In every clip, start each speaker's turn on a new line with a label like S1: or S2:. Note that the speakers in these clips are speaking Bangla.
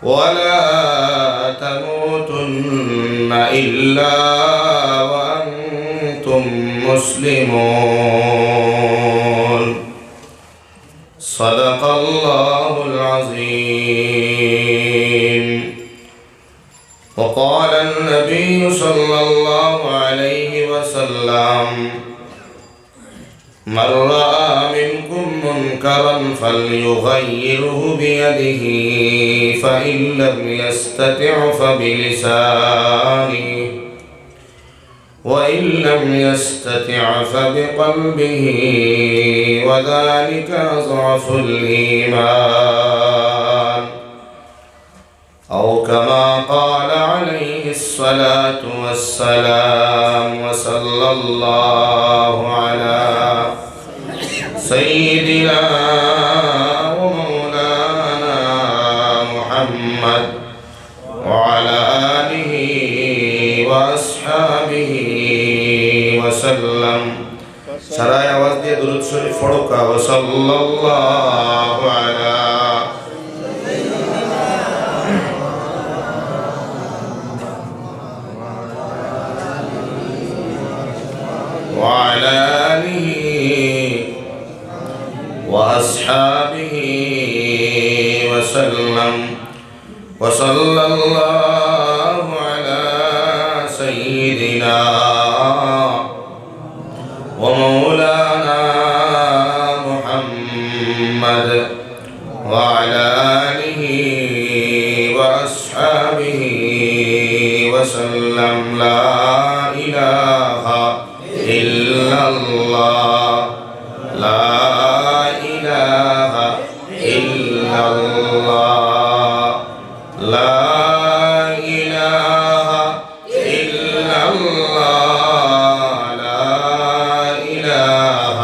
S1: ولا تموتن إلا وأنتم مسلمون صدق الله العظيم. وقال النبي صلى الله عليه وسلم: من رأى منكم منكرا فليغيره بيده فإن لم يستطع فبلسانه وإن لم يستطع فبقلبه وذلك أضعف الإيمان، أو كما قال عليه الصلاة والسلام. وصلى الله على سيدنا ومولانا محمد وعلى آله وأصحابه وسلم. سراي आवाज दिए दुरूद शरीफ पढ़ो का वसल्लल्लाहु अलैहि وعلى آله وأصحابه وسلم. وصلى الله على سيدنا ومولانا محمد وعلى آله وأصحابه وسلم. لا إله إلا الله لا إله إلا الله لا إله إلا الله لا إله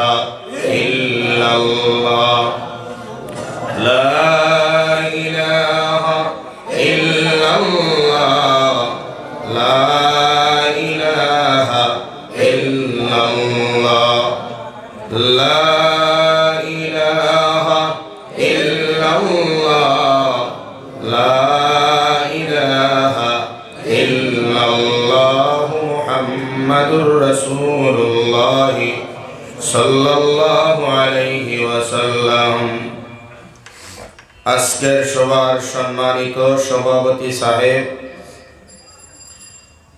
S1: إلا الله لا إله إلا الله لا إله إلا الله لا إله إلا الله لا إله إلا الله محمد رسول الله صلى الله عليه وسلم. আজকের সবার সম্মানিত সভাপতি সাহেব,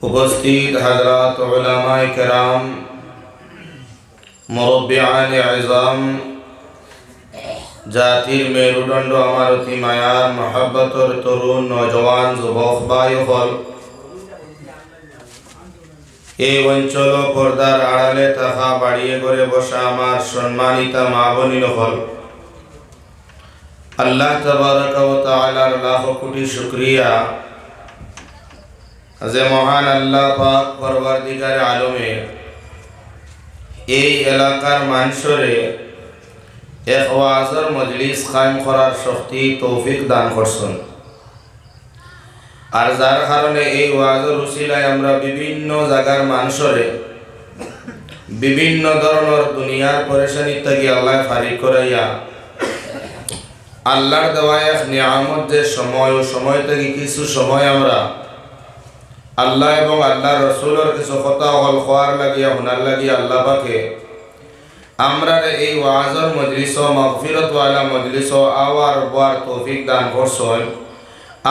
S1: উপস্থিত হযরত উলামায়ে কেরাম, মুরব্বিয়ানে আযম, জাতির মেরুদণ্ড, আমার অতি মায়ার মহব্বতর তরুণ নওজওয়ান যুবক ভাই হল, এই অঞ্চল পর্দার আড়ালে থাকা বাড়িয়ে করে বসা আমার সম্মানিত মা বোনিল হল, আল্লাহ তাবারাক ওয়া তাআলার লাখ কোটি শুকরিয়া যে মহান আল্লাহ পাক পরওয়ারদিগার আলমের এই এলাকার মানুষরে এক ওয়াজের মজলিস কায়েম করার শক্তি তৌফিক দান করছেন। আর যার কারণে এই ওয়াজের উসিলায় আমরা বিভিন্ন জায়গার মানুষরে বিভিন্ন ধরনের দুনিয়ার পরেশানি থেকে আল্লাহ ফারিক করাইয়া আল্লাহর দেওয়া এক নিয়ামত যে সময় ও সময় থেকে কিছু সময় আমরা আল্লাহ এবং আল্লাহ রসুলের কিছু কথা হল খোয়ার লাগিয়া হুনার লাগিয়া আল্লাহ পাকে আমরা এই ওয়াজের মজলিস ও মাগফিরত ওয়ালা মজলিস ও আওয়ার বার তৌফিক দান করছেন।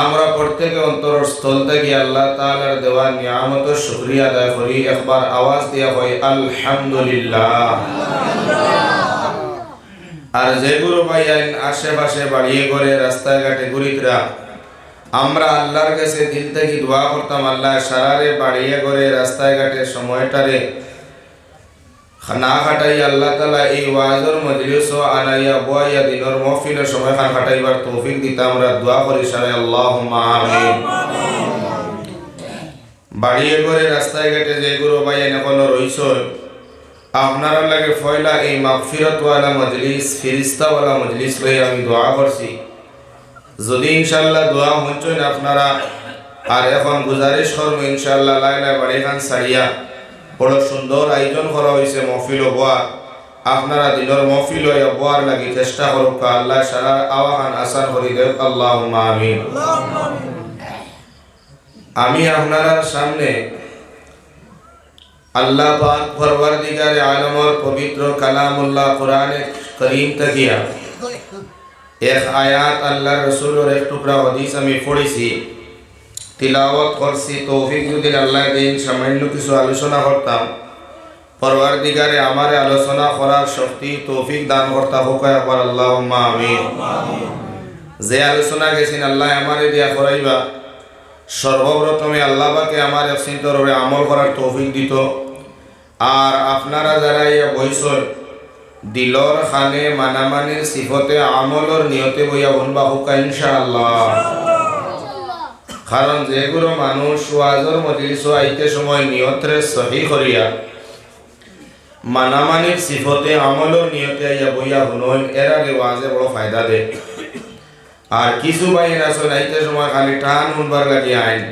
S1: আমরা প্রত্যেকে অন্তরের স্থল থেকে আল্লাহ তাআলার দেওয়া নিয়ামতের শুকরিয়া আদায় করি। একবার আওয়াজ দিয়া হয় আলহামদুলিল্লাহ। আর যেগুলো ভাই আশেপাশে বাড়িয়ে করে রাস্তায় ঘাটে ঘুরিতরা আমরা আল্লাহর কাছে দিল থেকে দোয়া করতাম, আল্লাহ সারারে বাড়িয়ে করে রাস্তায় ঘাটে সময়টারে না কাটাই আল্লাহ তাআলা এই ওয়াজের মজলিস ও আনাইয়া বয়াইয়া দিনের মাহফিলের সময় খান কাটাইবার তৌফিক দিতে আমরা দোয়া করি সারাই আল্লাহুম্মা আমিন। বাড়িয়ে করে রাস্তায় ঘাটে যেগুলো ভাই এখনো রইছে আপনারা লাগে ফয়লা এই মাগফিরত ওয়ালা মজলিস ফিরিস্তাওয়ালা মজলিস লই আমি দোয়া করছি। যদি ইনশাআল্লাহ দোয়া হচ্ছেন আপনারা আর এখন গুজারিশ করব ইনশাআল্লাহ লাইলা বাড়ি খান সারিয়া বড় সুন্দর আয়োজন করা হয়েছে মহফিল হওয়া আপনারা দিনের মহফিল হয়ে বোয়ার লাগি চেষ্টা করুক আল্লাহ সারা আওয়াহান আসান করি দেব আল্লাহুম্মা আমিন। আমি আপনার সামনে আল্লাহ পাক পরওয়ারদিগারে আলমর পবিত্র কালামুল্লাহ কোরআনে করিম তাকিয়া এক আয়াত আল্লাহ রসুলের এক টুকরা হাদিস আমি পড়েছি, তিলাওয়াত করছি। তৌফিক যদি আল্লাহ দিন সামান্য কিছু আলোচনা করতাম, পরওয়ারদিগারে আমারে আলোচনা করার শক্তি তৌফিক দান করতা হোক একবার আল্লাহুম্মা আমিন। যে আলোচনা গেছেন আল্লাহ আমারে দিয়া করাইবা, সর্বপ্রথমে আল্লাহ পাকে আমার চিন্তরে আমল করার তৌফিক দিত। আর আপনারা যারা ইয়া বইসন দিলর খানে মানামানির সিফতে আমলর নিয়তে বইয়া বনবা হোক ইনশাআল্লাহ। কারণ যেগুলো মানুষ ওয়াজর মজলিস আইতে সময় নিয়তরে সহি করিয়া মানামানির সিফতে আমলর নিয়তে আইয়া বইয়া হুনন এর আগে ওয়াজে বড় ফায়দা দেয়। আর কিছু বাইন আছে নাইতে সময় খালি টান শুনবার লাগি আইন,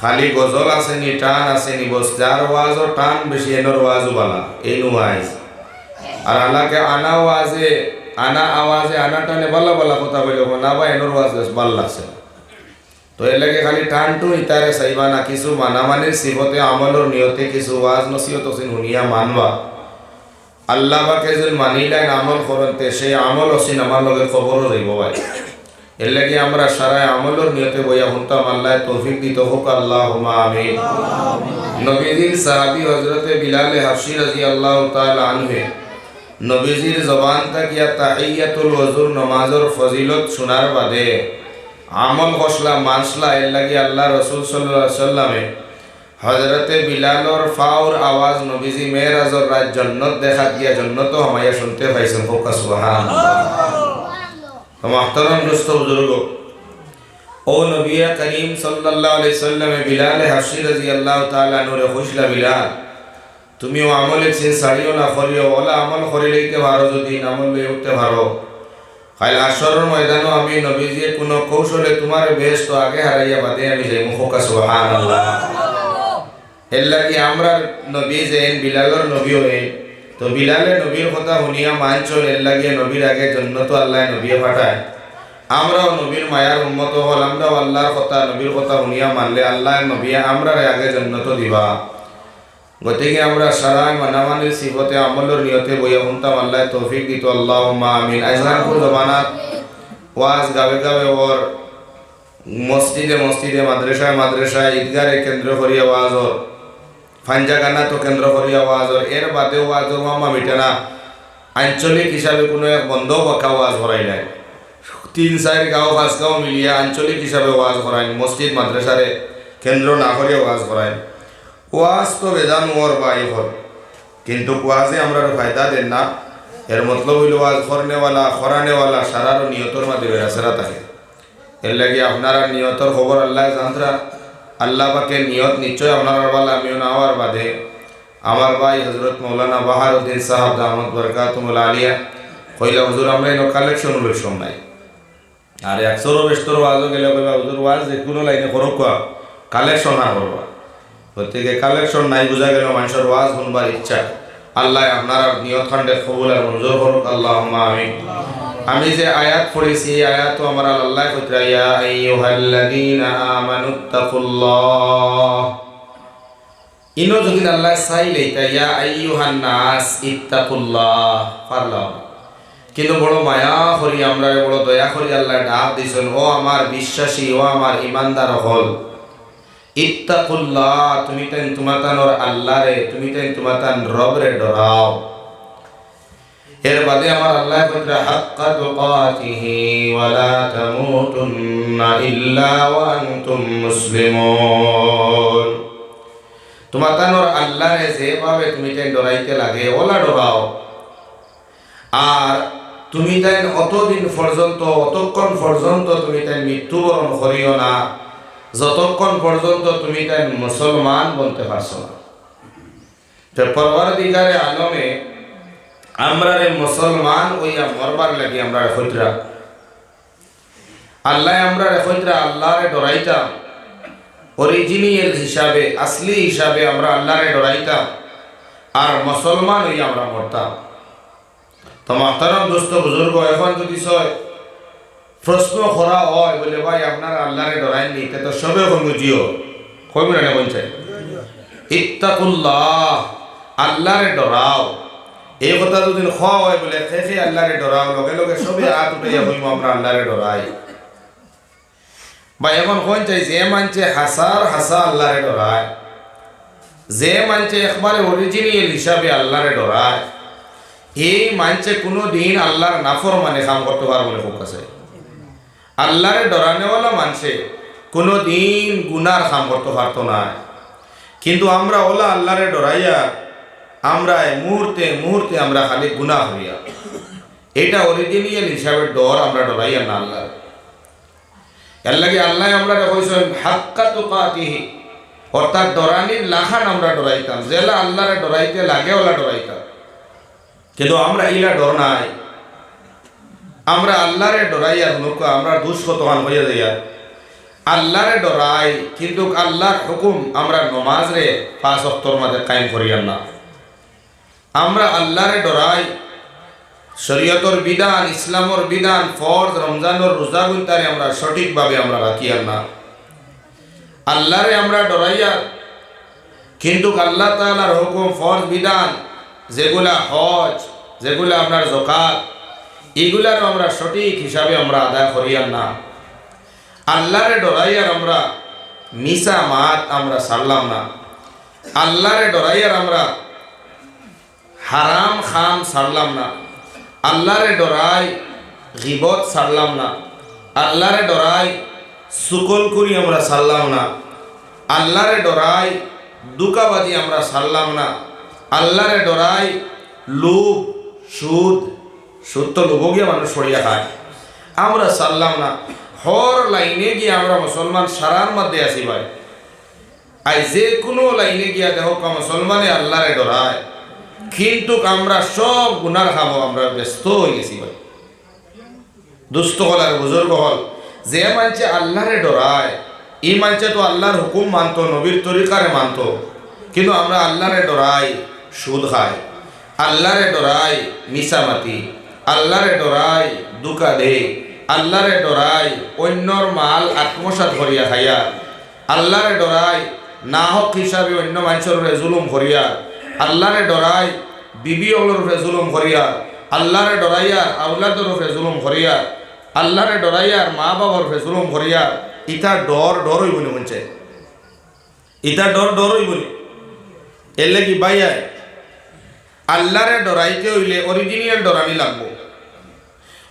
S1: খালি গজল আসেনি টান আসেনি, বস যার ওয়াজও টান বেশি এনর ওয়াজও বালা এই নুয়াইজ। আর আনাকে আনা ওয়াজে আনা আওয়াজে আনা টানে বাল্লা বাল্লা কথা বলে না বা এনর ওয়াজ ভাল লাগছে। তো এর লাগে খালি টানটু ইতারে চাইবা না, কিছু মানামানির সিফতে আমলর নিয়তে কিছু ওয়াজ নসিহত শুনিয়া মানবা। আল্লাহ পাকে যদি মানিলেন আমল করতে সেই আমল অসিন আমার লগে খবরও যাইব ভাই। এর লাগে আমরা সারা আমলর নিয়তে বইয়া হুনতাম, আল্লাহ তৌফিক দিত হোক আল্লাহুম্মা আমিন। নবীজির সাহাবী হযরতে বিলাল হাবশী রাদিয়াল্লাহু তাআলা আনহু নবীজির জবান তাকিয়া তাহিয়াতুল ওযুর নামাজের ফজিলত শোনার বাদে আমল কসলা মানসলা। এর লাগে আল্লাহ রাসূল সাল্লাল্লাহু আলাইহি সাল্লামে হযরতে বিলালর ফাউর আওয়াজ নবীজি মেরাজর রাত জান্নাত দেখা দিয়া জান্নাত হামায়া শুনতে পাইছেন হোক সুবহানাল্লাহ। মোহতারাম দোস্ত বুজুর্গ, ও নবী করিম সাল্লাল্লাহু আলাইহি সাল্লাম বিলাল হাবশী রাদিয়াল্লাহু তাআলা আনহুরে খুশলা, বিলাল তুমিও আমলে সিন সারিও না করিও, ওলা আমল করি লইতে পারো, যদি আমল লই উঠতে পারো, কাল হাশরের ময়দানে আমি নবীজি কোন কৌশলে তোমার বেশ তো আগে হারাইয়া বাদে আমি যাইমু হোক সুবহানাল্লাহ। এর লাগি আমরা নবী যেন বিলালর নবী হই, তো বিলালে নবীর কথা শুনিয়া মানছন। এর লাগে নবীর আগে জন্নত আল্লাহ নবী পাঠায়, আমরাও নবীর মায়ার উম্মত হল, আমরাও আল্লাহর কথা নবীর কথা শুনিয়া মানলে আল্লাহ নবী আমরা আগে জন্নত দিবা। গতিকে আমরা সারা মানামানির সিফতে আমলর নিয়তে বইয়া শুনতাম, আল্লাহ তৌফিক দিত আল্লাহুম্মা আমিন। আজকালপুর জমানাত ওয়াজ গাবে গাবে ওর মসজিদে মসজিদে মাদ্রাসায় মাদ্রাসায় ঈদগাহে কেন্দ্র করিয়া ওয়াজর, ফাঞ্জাগানা তো কেন্দ্র করিয়া ওয়াজর, এর বাদে ওয়াজর মামা মিটে না। আঞ্চলিক হিসাবে কোনো এক বন্ধ বাঁকা ওয়াজ করাই নাই, 3-4 গাঁও 5 গাঁও মিলিয়া আঞ্চলিক হিসাবে ওয়াজ করায়, মসজিদ মাদ্রাসারে কেন্দ্র না করিয়া ওয়াজ করায়। ওয়াজ তো বেজান ওর বাই হল, কিন্তু ওয়াজে আমরা ফায়দা দেন না। এর মতলব হইল ওয়াজ করনেওয়ালা খরানেওয়ালা সারারও নিয়তর মাঝে বেড়াচেরা থাকে। এর লাগে আপনারা নিয়তর খবর আল্লাহ জানতরা, আল্লাহ পাকে নিয়ত নিশ্চয় আপনার বালা আমিও না হওয়ার বাদে আমার ভাই হজরত মৌলানা বাহারউদ্দিন সাহাব দামত বরকাতুল আলিয়া কইলা, হুজুর আমরা এনে কালেকশন উলেকশন নাই, আর 100-200 ওয়াজও গেলে কইবা হুজুর ওয়াজ যে কোনো লাইনে করো কালেকশন না করবা। গতিকে কালেকশন নাই, বোঝা গেল মানুষের ওয়াজ শুনবার ইচ্ছা। আল্লাহ আপনার নিয়ত খণ্ডে কবুল আর মঞ্জুর করুক আল্লাহুম্মা আমিন। আমি যে আয়াত পড়েছি এই আয়াতও আমার আল্লাহ কইরা, ইয়া আইয়ুহাল্লাযীনা আমানুত্তাকুল্লাহ, ইনো যদি আল্লাহ চাইলে ইয়া আইয়ুহান নাস ইত্তাকুল্লাহ পারলাম, কিন্তু বড় মায়া করি আমরা, বড় দয়া করি আল্লাহ ডাক দিয়েছেন, ও আমার বিশ্বাসী, ও আমার ইমানদার হল, ইত্তাকুল্লাহ, তুমি তেন তোমাতানোর আল্লাহ রে, তুমি তেন তোমাতান রব রে ডরাও। এর বাদে আমার আল্লাহ কইরা, হাক্কা তুকাতিহি ওয়া লা তামুতুন্না ইল্লা ওয়া আনতুম মুসলিমুন, তোমাতানোর আল্লাহ রে যেভাবে তুমি তেন ডরাইতে লাগে ওলা ডরাও। আর তুমি তাই অতদিন পর্যন্ত অতক্ষণ পর্যন্ত তুমি তাই মৃত্যুবরণ করিও না যতক্ষণ পর্যন্ত তুমি তাই মুসলমান বলতে পারছো না। তো পরওয়ারদিগারে আলমে আমরা রে মুসলমান ওইয়া মরবার লাগি আমরা রেখইতরা, আল্লাহ আমরা রেখইতরা আল্লাহরে ডরাইতাম, অরিজিনাল হিসাবে আসলি হিসাবে আমরা আল্লাহরে ডরাইতাম, আর মুসলমান হইয়া আমরা মরতাম। তো মাহতারাম দোস্ত বুজুর্গ এখন যদি সয় প্রশ্ন করা হয় বলে ভাই আপনার আল্লাহরে ডরাইনি তে তো সবে বুঝিও কইব না বলছে ইত্তাকুল্লাহ আল্লাহরে ডরাও এই কথা যদি খাওয়া হয় বলে সে আল্লাহরে ডরাও লগে লগে সবে হাত উঠাইয়া কইব আমরা আল্লাহরে ডরাই বা এখন কোন চাই যে মানছে হাসার হাসা আল্লাহরে ডরায় যে মানছে একবারে অরিজিনাল হিসাবে আল্লাহরে ডরায় এই মানছে কোনো দিন আল্লাহর নাফরমানে কাম করতে পারবো না খুব কাছে আল্লাহরে ডরানেওয়ালা মানছে কোনো দিন গুনার কাম করতে পারতো না কিন্তু আমরা ওলা আল্লাহরে ডরাইয়া আমরা মুহূর্তে মুহূর্তে আমরা খালি গুনাহ হইয়া এটা অরিজিনাল হিসাবে ডর আমরা ডরাইয়া না আল্লাহ এর লাগে আল্লাহ আমরা কইছেন হাক্কা তুকাতিহি অর্থাৎ ডরানির লাখান আমরা ডরাইতাম যেলা আল্লাহরে ডরাইতে লাগে ওলা ডরাইতাম কিন্তু আমরা ইলা ডর নাই আমরা আল্লাহরে ডরাইয়া লোক আমরা দুষ্কতমান হইয়া যাইয়া আল্লাহরে ডরাই কিন্তু আল্লাহর হুকুম আমরা নমাজ রে 5 ওয়াক্তর মধ্যে কায়েম করিয়া না আমরা আল্লাহরে ডরাই শরীয়তর বিধান ইসলামর বিধান ফরজ রমজানের রোজা গুনতারে আমরা সঠিকভাবে আমরা রাখিয়া না আল্লাহরে আমরা ডরাইয়া কিন্তু আল্লাহ তাআলার হুকুম ফরজ বিধান যেগুলা হজ যেগুলা আপনার যাকাত এগুলার আমরা সঠিক হিসাবে আমরা আদায় করিয়া না আল্লাহরে ডরাইয়ার আমরা মিছা মাত আমরা সারলাম না আল্লাহরে ডরাইয়ার আমরা হারাম খাম সারলাম না আল্লাহরে ডরাই গিবত সারলাম না আল্লাহরে ডরাই সুকল করি আমরা সারলাম না আল্লাহরে ডরাই দুকাবাজি আমরা সারলাম না আল্লাহরে ডরাই লোভ সুদ সুদ তো লোভ গিয়ে মানুষ সরিয়া খায় আমরা সারলাম না হর লাইনে গিয়ে আমরা মুসলমান সারার মধ্যে আসি ভাই আই যে কোনো লাইনে গিয়া দেখো মুসলমানে আল্লাহরে ডরায় কিন্তু আমরা সব গুনার খাবো আমরা ব্যস্ত হয়ে গেছি ভাই দুস্থ হল আর বুজুর্গ হল যে মানছে আল্লাহরে ডরায় এই মানছে তো আল্লাহর হুকুম মানতো নবীর তরিকারে মানতো কিন্তু আমরা আল্লাহরে ডরাই সুদ খাই আল্লাহরে ডরাই মিছামাতি আল্লাহরে ডরাই দুকা দে আল্লাহরে ডরাই অন্যর মাল আত্মসাৎ করিয়া খাইয়া আল্লাহরে ডরাই না হক হিসাবে অন্য মানুষের উপরে জুলুম করিয়া আল্লাহরে ডরাই বিবি ওগুলোর উপরে জুলুম করিয়া আল্লাহরে ডরাইয়া আউলাদের উপরে জুলুম করিয়া আল্লাহরে ডরাইয়ার মা বাবার উপরে জুলুম করিয়া ইটা ডর ডর হইব না বলছে ইটা ডর ডর হইব না এর লাগি বাইয়া আল্লাহরে ডরাইতে হইলে অরিজিনাল ডরানি লাগবো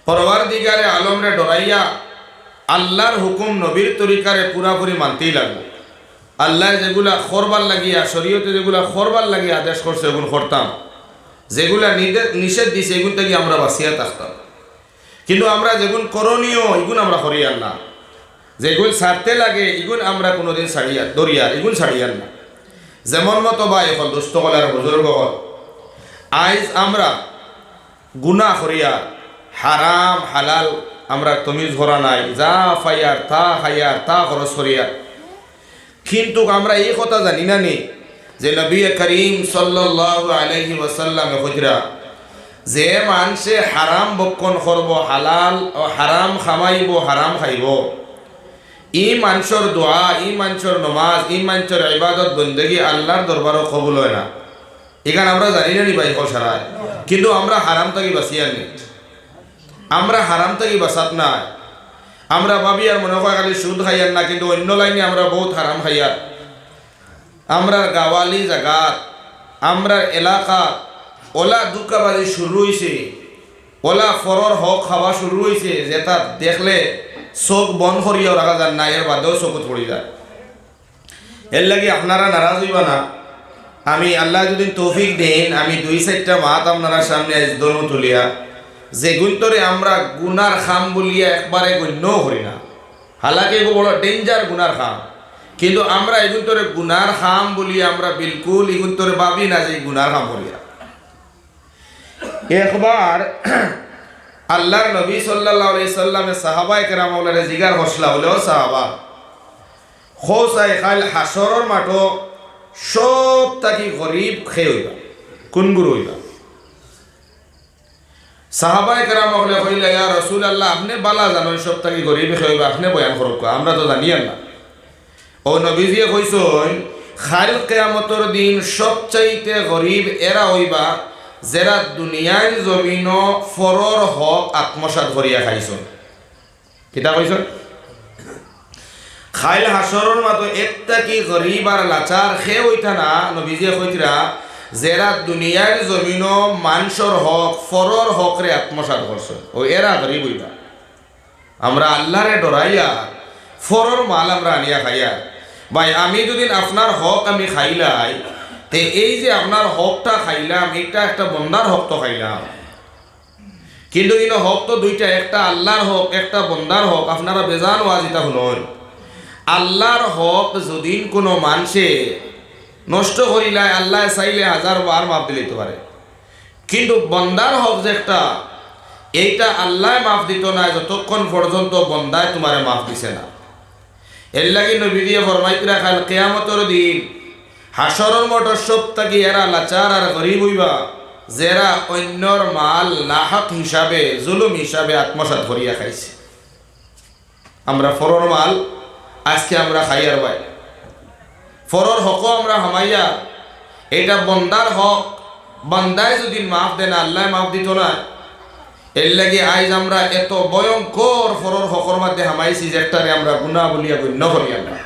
S1: পরওয়ারদিগারে আলমরে ডরাইয়া আল্লাহর হুকুম নবীর তরিকারে পুরাপুরি মানতেই লাগবো আল্লাহ যেগুলা খরবার লাগিয়া শরীয়তে যেগুলা খরবার লাগিয়া আদেশ করছে এগুলো করতাম যেগুলা নিষেধ দিছে এগুলো থেকে আমরা বাঁচিয়া থাকতাম কিন্তু আমরা যেগুন করণীয় এগুলো আমরা করিয়ার না যেগুলো ছাড়তে লাগে এগুলো আমরা কোনোদিন ছাড়িয়া দরিয়ার এগুলো ছাড়িয়ার না যেমন মতো বা এখন দুস্থ কলার বুজুর্গ হল আইজ আমরা গুনাহ করিয়া হারাম হালাল আমরা তমিজ ধরা নাই যা ফাইয়ার তা খাইয়ার তা খরচ করিয়ার কিন্তু আমরা এই কথা জানি না নি যে নবী করিম সাল্লাল্লাহু আলাইহি ওয়াসাল্লাম হজরা যে মানুষে হারাম বক্ষণ করব হালাল ও হারাম খামাইব হারাম খাইব ই মানুষের দোয়া ই মানুষের নমাজ ই মানুষের ইবাদত বন্দেগী আল্লাহর দরবারও কবুল হয় না এখানে আমরা জানি না নি ভাই সারায় কিন্তু আমরা হারাম থেকে বাঁচিয়ার নি আমরা হারাম থেকে বাঁচাত না আমরা ভাবি আর মনে হয় খালি সুদ খাইয়ার না কিন্তু অন্য লাইনে আমরা বহুত হারাম খাইয়ার আমরা গাওয়ালি জাগাত আমরা এলাকা ওলা দুকাবাজি শুরু হয়েছে ওলা ফরর হক খাওয়া শুরু হয়েছে যেটা দেখলে চোখ বন্ধ করিয়াও রাখা যায় না এর বাদেও চোখত পড়ি যায় এর লাগে আপনারা নারাজ হইবা না আমি আল্লাহ যদি তৌফিক দেন আমি 2-4টা মাত আপনারা সামনে আজ ধর্ম তুলিয়া যে গুন্তরে আমরা গুনার খাম বলিয়া একবারে গণ্য করি না হালাকি এগো বড় ডেঞ্জার গুনার খাম কিন্তু আমরা এগুন্তরে গুনার খাম বলিয়া আমরা বিলকুল এগুন্তরে ভাবি না যে গুনার খাম বলিয়া একবার আল্লাহর নবী সাল্লাল্লাহু আলাইহি সাল্লামের সাহাবায়ে কেরামওয়ালারে জিগার হসলা হলেও সাহাবা খোসাই খাল হাসরের মাঠো সব থাকি গরিব খেয়ে হইবা কোন গুরু হইবা সাহাবায়ে কেরাম হলে কইলা ইয়া রাসূলুল্লাহ আপনি বালা জানেন সব থেকে গরিব হইবা আপনি বয়ান করুক আমরা তো জানি না। ও নবীজি কইছেন খাল কিয়ামতের দিন সবচাইতে গরিব এরা হইবা যারা দুনিয়ার জমিন ফরর হক আত্মসাৎ করিয়া খাইছেন। কিতা কইছেন? খাইল হাসরের মাতো একটা কি গরিব আর লাচার খে হইতা না নবীজি কইতরা যারা দুনিয়ার জমিন মানুষের হক ফরর হক রে আত্মসাৎ করছে ও এরা গরিব হইবা। আমরা আল্লাহরে ডরাইয়া ফরর মাল আমরা আনিয়া খাইয়া ভাই আমি যদি আপনার হক আমি খাইলাই তে এই যে আপনার হকটা খাইলাম এটা একটা বন্দার হক তো খাইলাম, কিন্তু হক তো দুইটা, একটা আল্লাহর হক একটা বন্দার হক। আপনারা বেজান ওয়াজিতা শুনুন, আল্লাহর হক যদি কোনো মানুষে নষ্ট করিলাই আল্লাহ চাইলে 1000 বার মাফ দিতে পারে, কিন্তু বন্দার হক যে একটা এইটা আল্লাহ মাফ দিত না যতক্ষণ পর্যন্ত বন্দায় তোমারে মাফ দিছে না। এর লাগি নবী দিয়ে ফরমাইতে রাখাল কিয়ামতের দিন হাসরের মতো সব থাকি এরা লাচার আর গরিব হইবা যারা অন্যর মাল নাহক হিসাবে জুলুম হিসাবে আত্মসাৎ করিয়া খাইছে। আমরা ফরর মাল আজকে আমরা খাইয়ার ভাই ফরর হকও আমরা হামাইয়া, এটা বন্দার হক, বন্দায় যদি মাফ দেন আল্লাহ মাফ দিত না। এর লাগে আজ আমরা এত ভয়ঙ্কর ফরর হকর মধ্যে হামাইছি যেটারে আমরা গুনাহ বলিয়া গণ্য করি। আমরা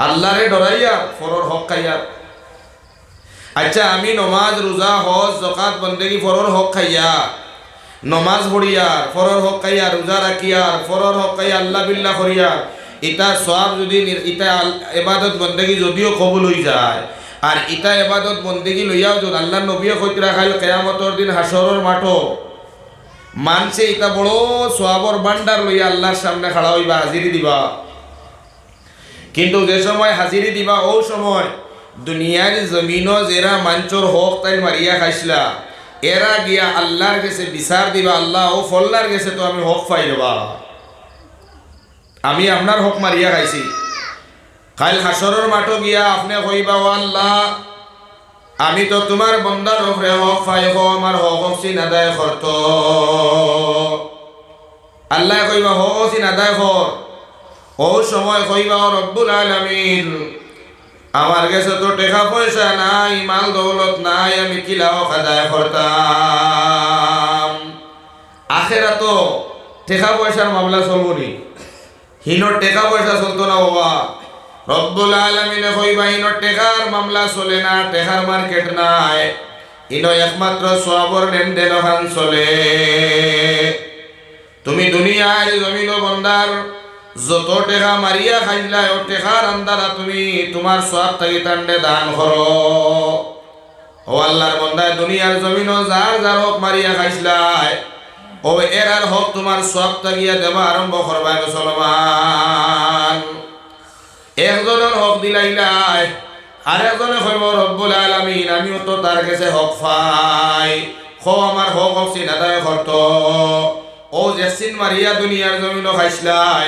S1: আল্লাহরে ডরাইয়া ফরর হক খাইয়া। আচ্ছা আমি নমাজ রোজা হজ যাকাত বন্দেগী ফরর হক খাইয়া, নমাজ পড়িয়ার ফরর হক খাইয়া, রোজা রাখিয়ার ফরর হক খাইয়া, আল্লাহ বিল্লাহ করিয়া ইটা সওয়াব যদি ইটা ইবাদত বন্দেগী যদিও কবুল হয়ে যায় আর ইটা ইবাদত বন্দেগী লইয়াও যদি আল্লাহ নবীয়ে কইতে রাখাল কিয়ামতের দিন হাসরের মাঠো মানছে ইটা বড় সওয়াবর ভান্ডার লইয়া আল্লাহর সামনে খাড়া হইবা, হাজিরি দিবা। কিন্তু যে সময় হাজিরি দিবা ও সময় দুনিয়ার জমিনও যারা মাঞ্চর হক তাই মারিয়া খাইছিলা এরা গিয়া আল্লাহর কাছে বিচার দিবা, আল্লাহ ও ফল্লার কাছে তো আমি হক পাই দেবা, আমি আপনার হক মারিয়া খাইছি। কাল হাসরের মাঠো গিয়া আপনি কইবা ও আল্লাহ আমি তো তোমার বন্দার উপরে হক পাই হো আমার হক সিন আদায় করত। আল্লাহ কইবা হক সিন আদায় কর। ও সময় কইবা রব্বুল আলামিন আমার কাছে তো টাকা পয়সা নাই, মাল দৌলত নাই, আমি কিলা হক আদায় করতাম। আখেরাত টাকা পয়সার মামলা চলব নি? হিনোর টাকা পয়সা চলতো না বাবা। রব্বুল আলামিনে কইবা হিনোর টাকার মামলা চলে না, টাকার মার্কেট নাই, হিনো একমাত্র সওয়াবর লেনদেন খান চলে। তুমি দুনিয়ায় জমিন বন্দার যত টাকা মারিয়া খাইলা ও টাকার আন্দারা তুমি তোমার সওয়াব থাকি তান্ডে দান করো। ও আল্লাহর বন্দায় দুনিয়ার জমিন যার যার হক মারিয়া খাইছিলাই ও এরার হক তোমার সওয়াব থাকিয়া দেবা আরম্ভ করবা। মুসলমান একজনের হক দিলাইলাই আর একজনে কইব রব্বুল আলামিন আমিও তো তার কাছে হক পাই, খো আমার হক হকসিন আদায় করত। ও জেসিন মারিয়া দুনিয়ার জমিন খাইছিলাই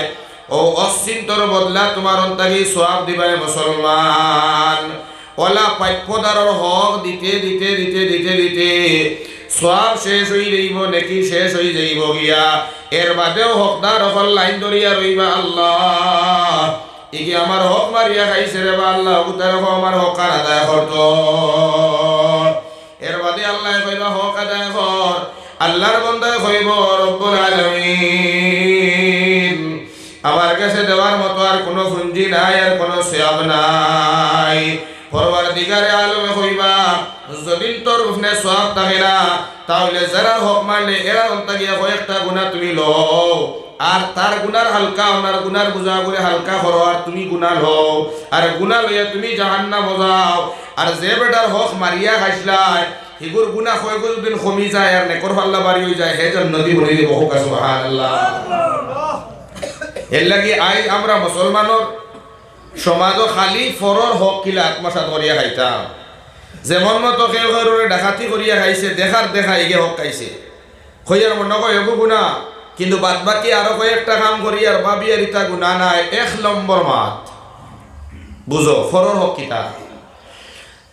S1: ও অসিন্তর বদলা তোমার অন্তাগি সওয়াব দিবাই। মুসলমান ওলা প্রাপ্যদারর হক দিতে দিতে দিতে দিতে দিতে সওয়াব শেষ হয়ে যাইব, নেকি শেষ হয়ে যাইব গিয়া এর বাদেও হকদার হল লাইন ধরিয়া রইবা, আল্লাহ ইকি আমার হক মারিয়া খাইছে রে বা আল্লাহ উতার আমার হক আদায় করত। এর বাদে আল্লাহ কইবা হক আদায় কর। আল্লাহর বান্দায় কইব রব্বুল আলামিন আমার কাছে দেওয়ার মতো আর কোনো পুঁজি নাই, আর কোনো সওয়াব নাই। পরওয়ারদিগারে আলমে কইবা যদি তোর উপনে সওয়াব থাকে না তাহলে যারা হক মারলে এরা অন্তা গিয়া কয়েকটা গুনাহ তুমি লও আর তার গুনার হালকা ওনার গুনার বোঝা করে হালকা করো আর তুমি গুনাহ লও আর গুনাহ লইয়া তুমি জাহান্নাম যাও। আর যে বেটার হক মারিয়া খাইছলাই হিগুর গুনাহ কয়েকদিন কমি যায় আর নেকর পাল্লা বাড়ি হয়ে যায়, হে জান্নাতি বলে দিব। সুবহানাল্লাহ। এর লাগি আজ আমরা মুসলমানের সমাজও খালি ফরর হক কিলা আত্মসাৎ করিয়া খাইতাম। যেমন মতো কেউ ডাকাতি করিয়া খাইছে দেখার দেখা ইগে হক খাইছে হইয়ার মনে কয় হবো গুণা, কিন্তু বাদ বাকি আরো কয়েকটা কাম করি আর ভাবি আর ইতা গুণা নাই। 1 নম্বর মাত বুঝো ফরর হক কিতা।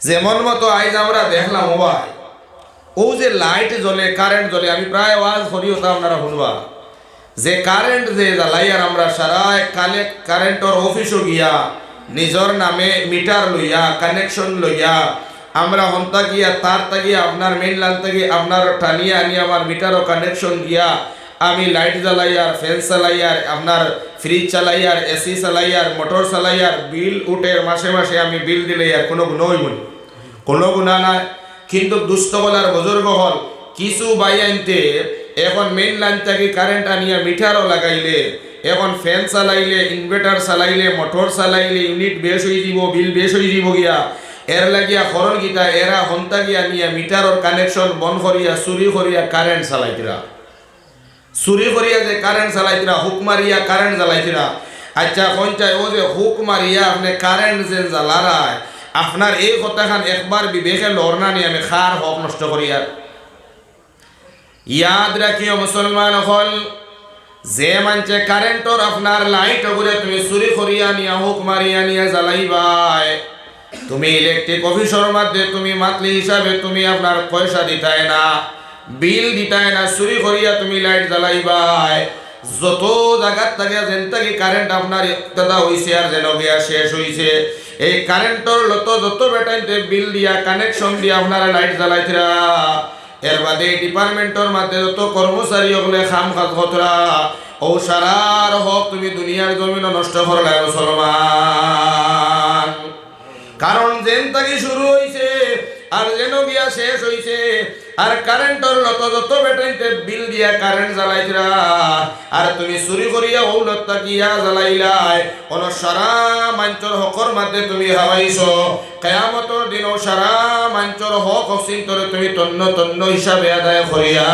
S1: যেমন মতো আজ আমরা দেখলাম ভাই ও যে লাইট জ্বলে কারেন্ট জ্বলে আমি প্রায় আওয়াজ করি ওটা আপনারা শুনবা যে কারেন্ট যে জ্বালাই আর আমরা সারা কালে কারেন্টর অফিসও গিয়া নিজের নামে মিটার লইয়া কানেকশন লইয়া আমরা হন্তা গিয়া তার তাগিয়া আপনার মেইন লাইন থেকে আপনার টানিয়ে আনি আমার মিটারও কানেকশন গিয়া আমি লাইট জ্বালাই আর ফ্যান চালাই আর আপনার ফ্রিজ চালাই আর এসি চালাই আর মোটর চালাই আর বিল উঠে মাসে মাসে আমি বিল দিলে আর কোনো গুণ হইব কোনো গুণা নাই কিন্তু দুস্থ বলার বুজুর্গ হল কিছু বাই আনতে এখন মেইন লাইন থেকে কারেন্ট আনিয়া মিটারও লাগাইলে এখন ফ্যান চালাইলে ইনভার্টার চালাইলে মোটর চালাইলে ইউনিট বেশ হয়ে যাব বিল বেশ হয়ে যাব গিয়া এর লাগিয়া খরণ গীতা এরা হন্তা গিয়া নিয়া মিটারের কানেকশন বন্ধ করিয়া চুরি করিয়া কারেন্ট চালাইতিরা চুরি করিয়া যে কারেন্ট চালাইতিরা হুক মারিয়া কারেন্ট জ্বালাইতিরা আচ্ছা কঞ্চায় ও যে হুক মারিয়া আপনি কারেন্ট যে জ্বালারায় আপনার এই কথাখান একবার বিবেকে লড়না নিয়ে আমি খার হক নষ্ট করিয়া ইয়াদ রাখিও মুসলমান হল যে মানছে কারেন্টর আপনার লাইট করে তুমি চুরি করিয়া নিয়া হুক মারিয়া নিয়া জ্বালাইবাই তুমি ইলেকট্রিক অফিসের মধ্যে তুমি মাতলি হিসাবে তুমি আপনার পয়সা দিতাই না বিল দিতাই না চুরি করিয়া তুমি লাইট জ্বালাইবাই যত জায়গার থেকে যেন থেকে কারেন্ট আপনার দাদা হইছে আর যেন গিয়া শেষ হইছে এই কারেন্টর যত বেটাইতে বিল দিয়া কানেকশন দিয়া আপনারা লাইট জ্বালাইতরা এর বাদে ডিপার্টমেন্টের মধ্যে যত কর্মচারী হলে খাম খাজ হতরা ও সারার হক তুমি দুনিয়ার জমিন নষ্ট করলে মুসলমান কারণ যেন থেকে শুরু হইছে আর যেন গিয়া শেষ হইছে আর কারেন্টর যত বেটাইতে বিল দিয়া কারেন্ট জ্বালাইতরা আর তুমি চুরি করিয়া হৌলত গিয়া জ্বালাইলাই কোন সারা মাঞ্চর হকর মধ্যে তুমি হাওয়াইছো কিয়ামতের দিনও সারা মাঞ্চর হক অচিন্তরে তুমি তন্ন হিসাবে আদায় করিয়া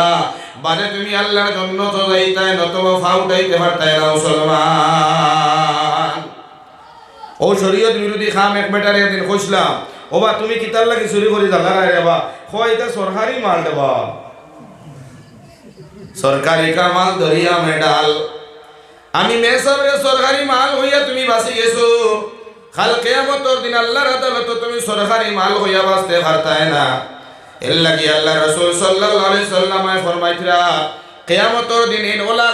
S1: বাদে তুমি আল্লাহর জন্য তো যাইতাই নতবা ফাউটাইতে পারতাই না মুসলমান ও শরীয়ত বিরোধী খাম এক বেটারে একদিন কইছিলাম ওবা তুমি কিতার লাগি চুরি করি জ্বালা রেবা এটা সরকারি মাল দেবা সরকারি কা মাল ধরিয়া মেডাল আমি মেসরে সরকারি মাল হইয়া তুমি বাঁচি গেছো কাল কিয়ামতের দিন আল্লাহর আদালত তুমি সরকারি মাল হইয়া বাঁচতে পারতাই না এর লাগি আল্লাহ রাসূল সাল্লাল্লাহু আলাইহি সাল্লামে ফরমাইতরা কিয়ামতের দিন ওলা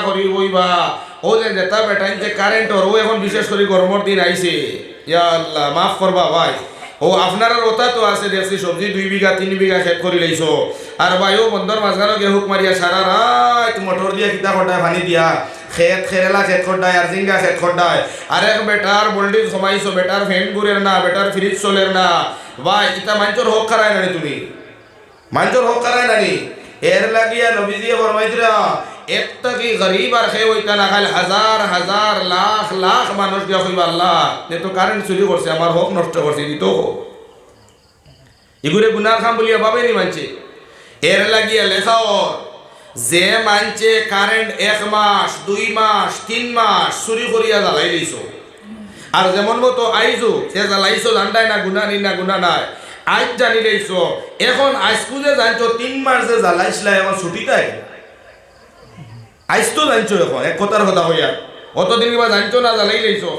S1: করি বইবা ও যে যেটা বেটাইন যে কারেন্টর ও এখন বিশেষ করে গরমের দিন আইছে ইয়া আল্লাহ মাফ করবা ভাই ও আপনার ওটা তো আছে দেখছি সবজি 2 বিঘা 3 বিঘা খেত করে লইছো আর ভাই ও বন্দর মাঝখানে গিয়ে হুক মারিয়া সারা রাত মোটর দিয়া কিতা খটায় পানি দিয়া খেত খেরেলা খেত খটায় আর জিঙ্গা খেত খটায় আর এক বেটার ভোল্টেজ কমাইছো বেটার ফ্যান ঘুরের না বেটার ফ্রিজ চলের না ভাই ইতা মাঞ্চর হক খারায় না তুমি মাঞ্চর হক খারায় নানি এর লাগিয়া নবীজি ফরমাইতরা একটা কি গরিব আর খেয়ে হইতা না খালি হাজার লাখ মানুষ দিয়া কইবা আল্লাহ এ তো কারেন্ট চুরি করছে আমার হক নষ্ট করছে দিত এগুলো গুনার খাম বলিয়া ভাবেনি মানছে এর লাগিয়া লেখাও যে মানছে কারেন্ট 1 মাস 2 মাস 3 মাস চুরি করিয়া জ্বালাই দিছো আর যেমন মতো আইজো সে জ্বালাইছো জানটাই না গুণা নাই আজ জানি লইছো এখন আজকু যে জানছো 3 মাস যে জ্বালাইছিলা এখন ছুটিটাই আইস তো জানছো এখন এক কথার কথা হইয়া অতদিন কিবা জানছো না জ্বালাই লইছো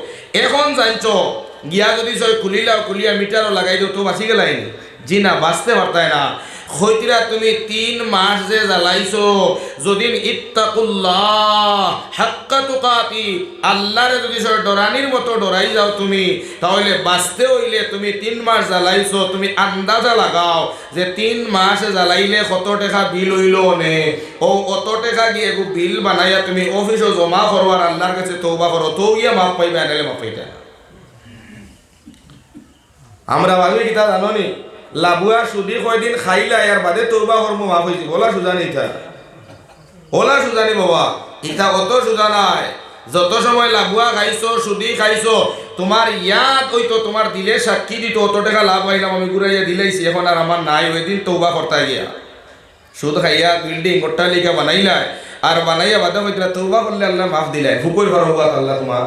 S1: এখন জানছো গিয়া যদি খুলিয়া মিটারও লাগাই দিও তো বাঁচি গেলাই জি না বাঁচতে পারতাই না হইতিরা তুমি 3 মাস যে জ্বালাইছো যদি ইত্তাকুল্লাহ হাক্কা তুকাতি আল্লাহরে যদি ডরানির মতো ডরাই যাও তুমি তাহলে বাঁচতে হইলে তুমি 3 মাস জ্বালাইছো তুমি আন্দাজা লাগাও যে 3 মাস জ্বালাইলে কত টাকা বিল হইলো নে ও কত টাকা গিয়ে বিল বানাইয়া তুমি অফিসে জমা করো আর আল্লাহর কাছে তওবা করো তো গিয়া মাপ পাইবে আনালে মাপ পাইতে আমরা ভাবি কিতা জানো নি লাবুয়া সুদি কয়দিন খাইলা আর বাদে তওবা করমু মাফ হইছি ওলা সুজানি ইতা ওলা সুজানি বাবা ইতা অত সুজা নাই যত সময় লাবুয়া খাইছো সুদি খাইছো তোমার ইয়াদ হইতো তোমার দিলে সাক্ষী দিত অত টাকা লাভ হইলাম আমি ঘুরাইয়া দিলাইছি এখন আর আমার নাই ওই দিন তওবা করতে গিয়া সুদ খাইয়া বিল্ডিং অট্টালিকা বানাইলা আর বানাইয়া বাদে হইতরা তওবা করলে আল্লাহ মাফ দিলেন হুকুর ফরওয়াত আল্লাহ তোমার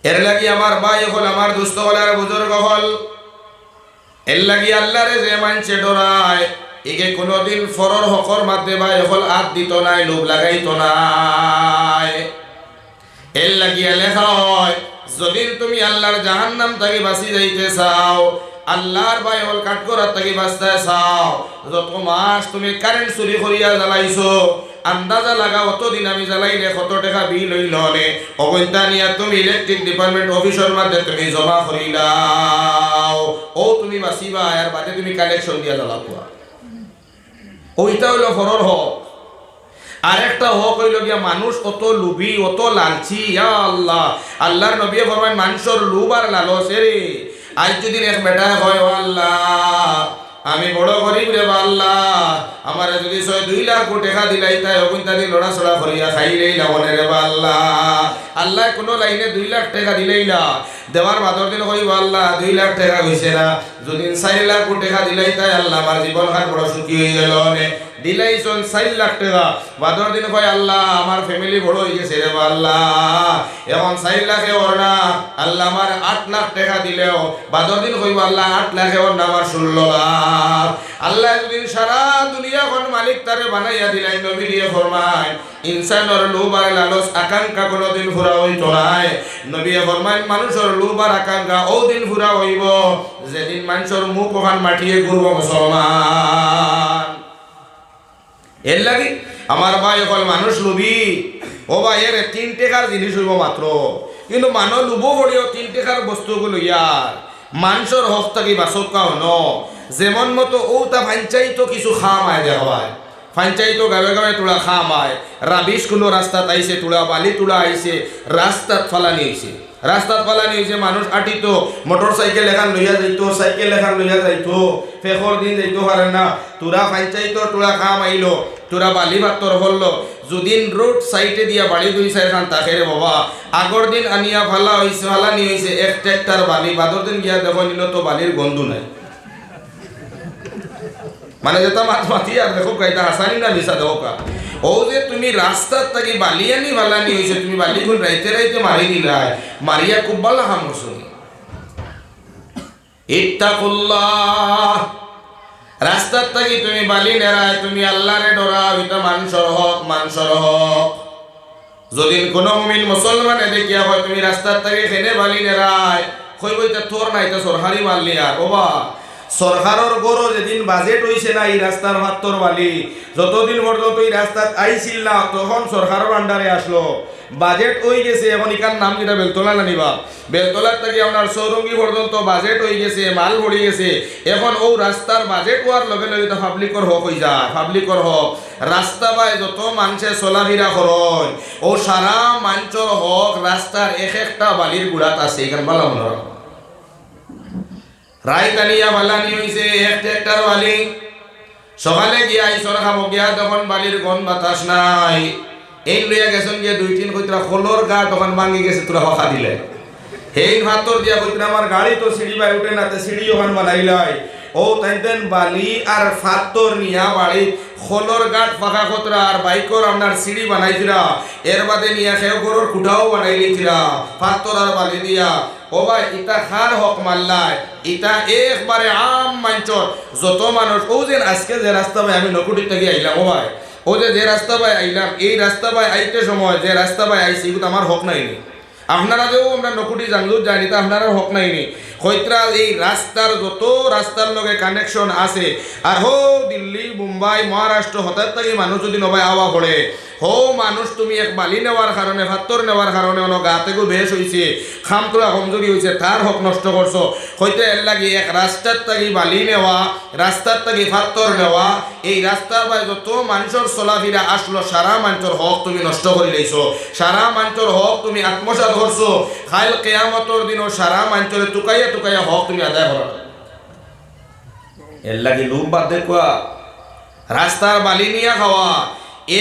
S1: এর লাগি আমার ভাই হল আমার দুস্থ হল আর বুজুর্গ হল এর লাগি আল্লাহরে যে মানছে ডরায় একে কোনোদিন ফরর হকর মধ্যে ভাই হল হাত দিত নাই লোভ লাগাইত নাই এর লাগি লেখা হয় যদি তুমি আল্লাহর জাহান্নাম থেকে বাঁচি যাইতে চাও আল্লাহর ভাই হল কাট করার থাকি বাঁচতে চাও, যত মাস তুমি কারেন্ট চুরি করিয়া জ্বালাইছো আন্দাজা লাগা অতদিন আমি জ্বালাইলে কত টাকা বিল হইল হলে অবৈধা নিয়া তুমি ইলেকট্রিক ডিপার্টমেন্ট অফিসের মধ্যে তুমি জমা করিলাও, ও তুমি বাঁচিবা আর বাদে তুমি কালেকশন দিয়া জ্বালাবা। ওইটা হইল ফরর হক। আরেকটা হক হইল গিয়া মানুষ অত লুভি অত লালচি, ইয়া আল্লাহ, আল্লাহর নবী ফরমান মানুষের লুভ আর লালচ রে। আজ যদি এক বেটা হয় ও আল্লাহ আমি বড় গরিব রে আল্লাহ, আমার যদি 2 লাখ টাকা দিলাই তাই অগুন্তাদি লড়াচড়া করিয়া খাইলেই লাবনে রে আল্লাহ। আল্লাহ কোনো লাইনে 2 লাখ টাকা দিলেই না, দেওয়ার বাদর দিন কইব আল্লাহ 2 লাখ টাকা হইছে না, যদি 4 লাখ টাকা দিলাই তাই আল্লাহ আমার জীবন খান বড় সুখী হয়ে গেল নে। দিলাইছন 4 লাখ টাকা, বাদর দিন কয় আল্লাহ আমার ফ্যামিলি বড় হয়ে গেছে রে আল্লাহ, এখন 4 লাখে ওর না আল্লাহ আমার 8 লাখ টাকা দিলেও বাদর দিন কইব আল্লাহ 8 লাখে ওর না আমার 16 লাখ। আল্লাহ যদি সারা দুনিয়া কোন মালিক তারে বানাইয়া দিলাই, নবী দিয়ে ফরমায় ইনসানের লোভ আর লালচ আকাঙ্ক্ষা কোনদিন পুরা হইতো নাই। নবী ফরমায় মানুষের লোভ আর আকাঙ্ক্ষা ও দিন পুরা হইব যেদিন মানুষের মুখ ওখান মাটিয়ে ঘুরব মুসলমান। এর লাগি আমার ভাই অকল মানুষ লুবি, ও ভাই এর 3 টাকার জিনিস হইব মাত্র, কিন্তু মানুষ লুবো করিও 3 টাকার বস্তুগুলো ইয়ার মানুষের হক থাকি বাসক কাহন যেমন মতো ও তা ফাঞ্চাইতো কিছু খামায় দেওয়ায়, ফাঞ্চাইতো গাবে গাবে তোলা খামায়, রাবিশ কোনো রাস্তাত আইছে তোলা, বালি তোলা আইছে রাস্তাত ফালানি হয়েছে, রাস্তাত ফালানি হয়েছে, মানুষ আটিত মোটর সাইকেল এখান লইয়া যাইতো, সাইকেল এখান লইয়া যাইতো, ফেকর দিন যাইতো পারে না, তোরা ফাঞ্চাইতো তোলা খাম আইলো, তোরা বালি ভাতর হল্লো, যদিন রোড সাইডে দিয়া বাড়ি 2-4 খান তাকে রে বাবা, আগর দিন আনিয়া ফালা হয়েছে ফালানি হয়েছে 1 ট্রাক্টর বালি, বাদর দিন গিয়া দেখো নিল তো বালির গন্ধ নাই। মানে যেটা মাতি আর দেখো কাইতা হাসানি না মিশা দেখো কা, ও যে তুমি রাস্তার থাকি বালি আনি ফালানি হয়েছে, তুমি বালি গুণ রাইতে রাইতে মারি দিলাই, মারিয়া খুব ভালো হাম শুনি। ইত্তাকুল্লাহ, রাস্তার থাকি তুমি বালি নেরায় তুমি আল্লাহরে ডরাও, এটা মানুষের হক, মানুষের হক। যদি কোনো মুমিন মুসলমানে দেখিয়া হয় তুমি রাস্তার থাকি খেনে বালি নেরায়, কইব এটা তোর না, এটা সরকারি মারলি আর বাবা সরকারের গরো যেদিন বাজেট হইছে না এই রাস্তার মাত্তর বালি, যতদিন পর্যন্ত এই রাস্তাত আইছিল না তখন সরকারের আন্ডারে আসলো, বাজেট হয়ে গেছে এখন এখান নাম যেটা বেলতলা না নিবা, বেলতলার থেকে আপনার সৌরঙ্গী পর্যন্ত বাজেট হয়ে গেছে, মাল ভরে গেছে, এখন ও রাস্তার বাজেট হওয়ার লগে লগে তো পাবলিকর হক হয়ে যায়, পাবলিকর হক। রাস্তা বাই যত মানুষে চলাফেরা করেন ও সারা মানুষের হক রাস্তার একটা বালির গুড়াত আছে, এখান ভালো মনে হয় রায়তানিয়া বালানি হইছে 1 ট্রাক্টর বালি, সকালে গিয়া আইসর খাবো গিয়া তখন বালির গন বাতাস নাই, এই লইয়া গেছেন গিয়ে 2-3 কইতরা খোলর গা তখন ভাঙি গেছে, তোরা হকা দিলে এই ভাতর দিয়া কইতরা আমার গাড়ি তো সিঁড়ি বাই উঠে না, সিঁড়ি ওখান বানাইলাই, ও তাইতেন বালি আর ফাতর নিয়া বাড়ি খোলর গাট ফাঁকা কতরা আর বাইকর আপনার সিঁড়ি বানাইছিলা, এর বাদে নিয়া খেয়ে গরুর কুঠাও বানাই লিছিলা ফাতর আর বালি দিয়া। ও ভাই ইটা খার হক মাল্লাই, ইটা একবারে আম মাঞ্চর যত মানুষ, ও যে আজকে যে রাস্তা ভাই আমি নকুটির থেকে আইলাম, ও ভাই ও যে রাস্তা ভাই আইলাম, এই রাস্তা ভাই আইতে সময় যে রাস্তা ভাই আইছি এগুলো আমার হক নাইনি, আপনারা যেও আমরা নকুটি জানলু জানি তা আপনারা হক নাইনি, হইত্রা এই রাস্তার যত রাস্তার লগে কানেকশন আছে আর হো দিল্লি মুম্বাই মহারাষ্ট্র হঠাৎ থেকে মানুষ যদি নবাই আওয়া পড়ে, হো মানুষ তুমি এক বালি নেওয়ার কারণে ফাত্তর নেওয়ার কারণে অন গা থেকে বেশ হয়েছে, খামতলা কমজোরি হয়েছে, তার হক নষ্ট করছো, হইতে এর লাগি এক রাস্তার থেকে বালি নেওয়া, রাস্তার থেকে ফাত্তর নেওয়া, এই রাস্তার বাই যত মানুষের চলাফেরা আসলো সারা মানুষের হক তুমি নষ্ট করে লইছো, সারা মানুষের হক তুমি আত্মসাৎ করছো, কাল কিয়ামতের দিনও সারা মানুষের টুকাইয়া টুকাইয়া হক তুমি আদায় করা। এর লাগি লোক বাদ দেখবা রাস্তার বালি নিয়া খাওয়া,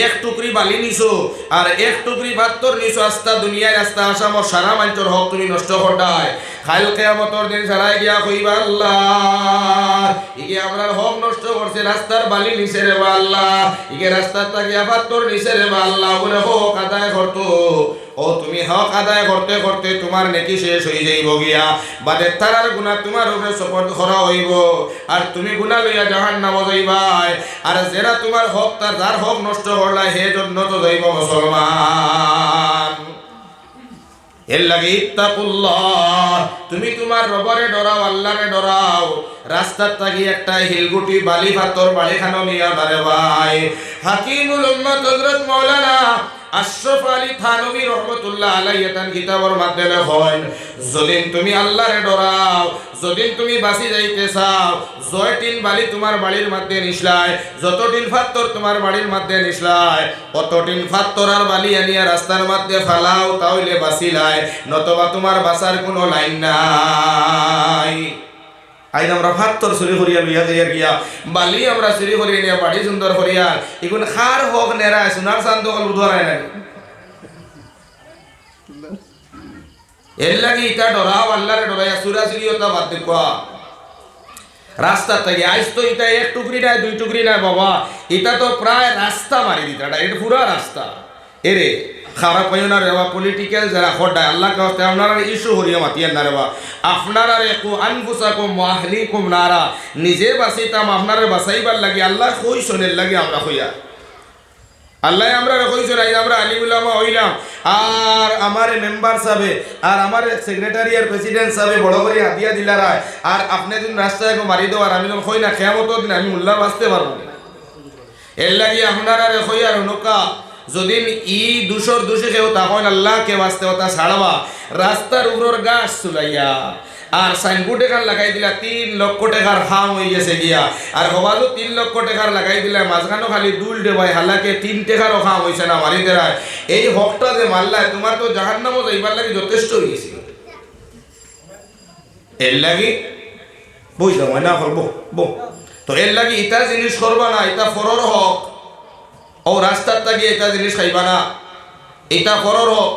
S1: 1 টুকরি বালি নিছো আর 1 টুকরি পাত্তর নিছো, আস্তা দুনিয়ায় রাস্তা আসামর সারা মানুষের হক তুমি নষ্ট করতাই, কাল কিয়ামতের দিন সারাই গিয়া কইবা আল্লাহ ইকে আপনার হক নষ্ট করছে, রাস্তার বালি নিছে রে আল্লাহ, ইকে রাস্তার তাকিয়া পাত্তর নিছে রে আল্লাহ, বলে হক আদায় করতো, ও তুমি হক আদায় করতে করতে তোমার নেকি শেষ হয়ে যাইব গিয়া, বাদে তারার গুনাহ তোমার উপরে সপর্দ করা হইব আর তুমি গুনাহ লইয়া জাহান্নাম যাইবাই, আর যারা তোমার হক তার যার হক নষ্ট করলা হে জন্য তো যাইব মুসলমান। এর লাগে ইত্তাকুল্লাহ, তুমি তোমার রবরে ডরাও, আল্লাহরে ডরাও। রাস্তার থাকি একটা হিলগুটি বালি পাথর বালিখানো নিয়া মারে ভাই। হাকিমুল উম্মত হযরত মাওলানা আশরাফ আলী থানভী রহমাতুল্লাহ আলাইহি তান কিতাবের মাধ্যমে হয়, যদি তুমি আল্লাহরে ডরাও, যদি তুমি বাঁচি যাইতে চাও, জয়টিন বালি তোমার বাড়ির মধ্যে নিসলায়, যতটিন পাথর তোমার বাড়ির মধ্যে নিসলায়, অতটিন পাথর আর বালি আনিয়া রাস্তার মধ্যে ফালাও, তাহলে বাঁচিলায়, নতবা তোমার বাঁচার কোনো লাইন নাই। আইন আমরা পাথর চুরি করিয়া লইয়া যাইয়া গিয়া বালি আমরা চুরি করিয়া নিয়া বাড়ি সুন্দর করিয়া এখন খার হোক নেরা সোনার চান্দ উদ্ধারায় নাই। এর লাগে ইটা ডরাও, আল্লাহরে ডরাইয়া চুরা চুরিওটা বাদ দেখুয়া। রাস্তা থেকে আইস তো ইটা এক টুকরি নাই, দুই টুকরি নাই বাবা, এটা তো প্রায় রাস্তা মারি দিতা, এটা পুরা রাস্তা। এরে খারাপ পাইও না রে বা, পলিটিক্যাল যারা খড্ডায় আল্লাহ কাছে আপনারা ইস্যু করিয়া মাতিয়ান না রে বা। আপনারা রে কু আনফুসাকুম ওয়া আহলিকুম নারা, নিজে বাঁচিতাম আপনারে বাঁচাইবার লাগি আল্লাহ কই শোনের লাগি আমরা কইয়া আল্লাহ আমরা কইছো নাই, আমরা আলিম উলামা হইলাম আর আমার মেম্বার সাহেব আর আমার সেক্রেটারি আর প্রেসিডেন্ট সাহেব বড় করে হাতিয়া দিলারা, আর আপনি দিন রাস্তায় মারি দেও আর আমি যখন কই না কিয়ামত দিন আমি উল্লাহ বাঁচতে পারবো না। এর লাগি আপনারা রে কই আর নৌকা যদি ই দুশোর দুশে কেউ তখন আল্লাহকে বাঁচতে হতা ছাড়বা, রাস্তার উপর গাছ চুলাইয়া আর সাইনবোর্ড এখান লাগাই দিলা 3 লক্ষ টাকার ফার্ম হয়ে গেছে গিয়া, আর হবালু 3 লক্ষ টাকার লাগাই দিলা, মাঝখানো খালি দুল দেবাই, হালাকে 3 টাকারও ফার্ম হয়েছে না মারি দেয়। এই হকটা যে মারলায় তোমার তো জাহান্নামও যাইবার লাগে যথেষ্ট হয়ে গেছে। এর লাগি বই যাও না করবো বো, তো এর লাগি ইটা জিনিস করবা না, এটা ফরর হক। ও রাস্তার থাকি এটা জিনিস খাইবা না, এটা ফরর হক।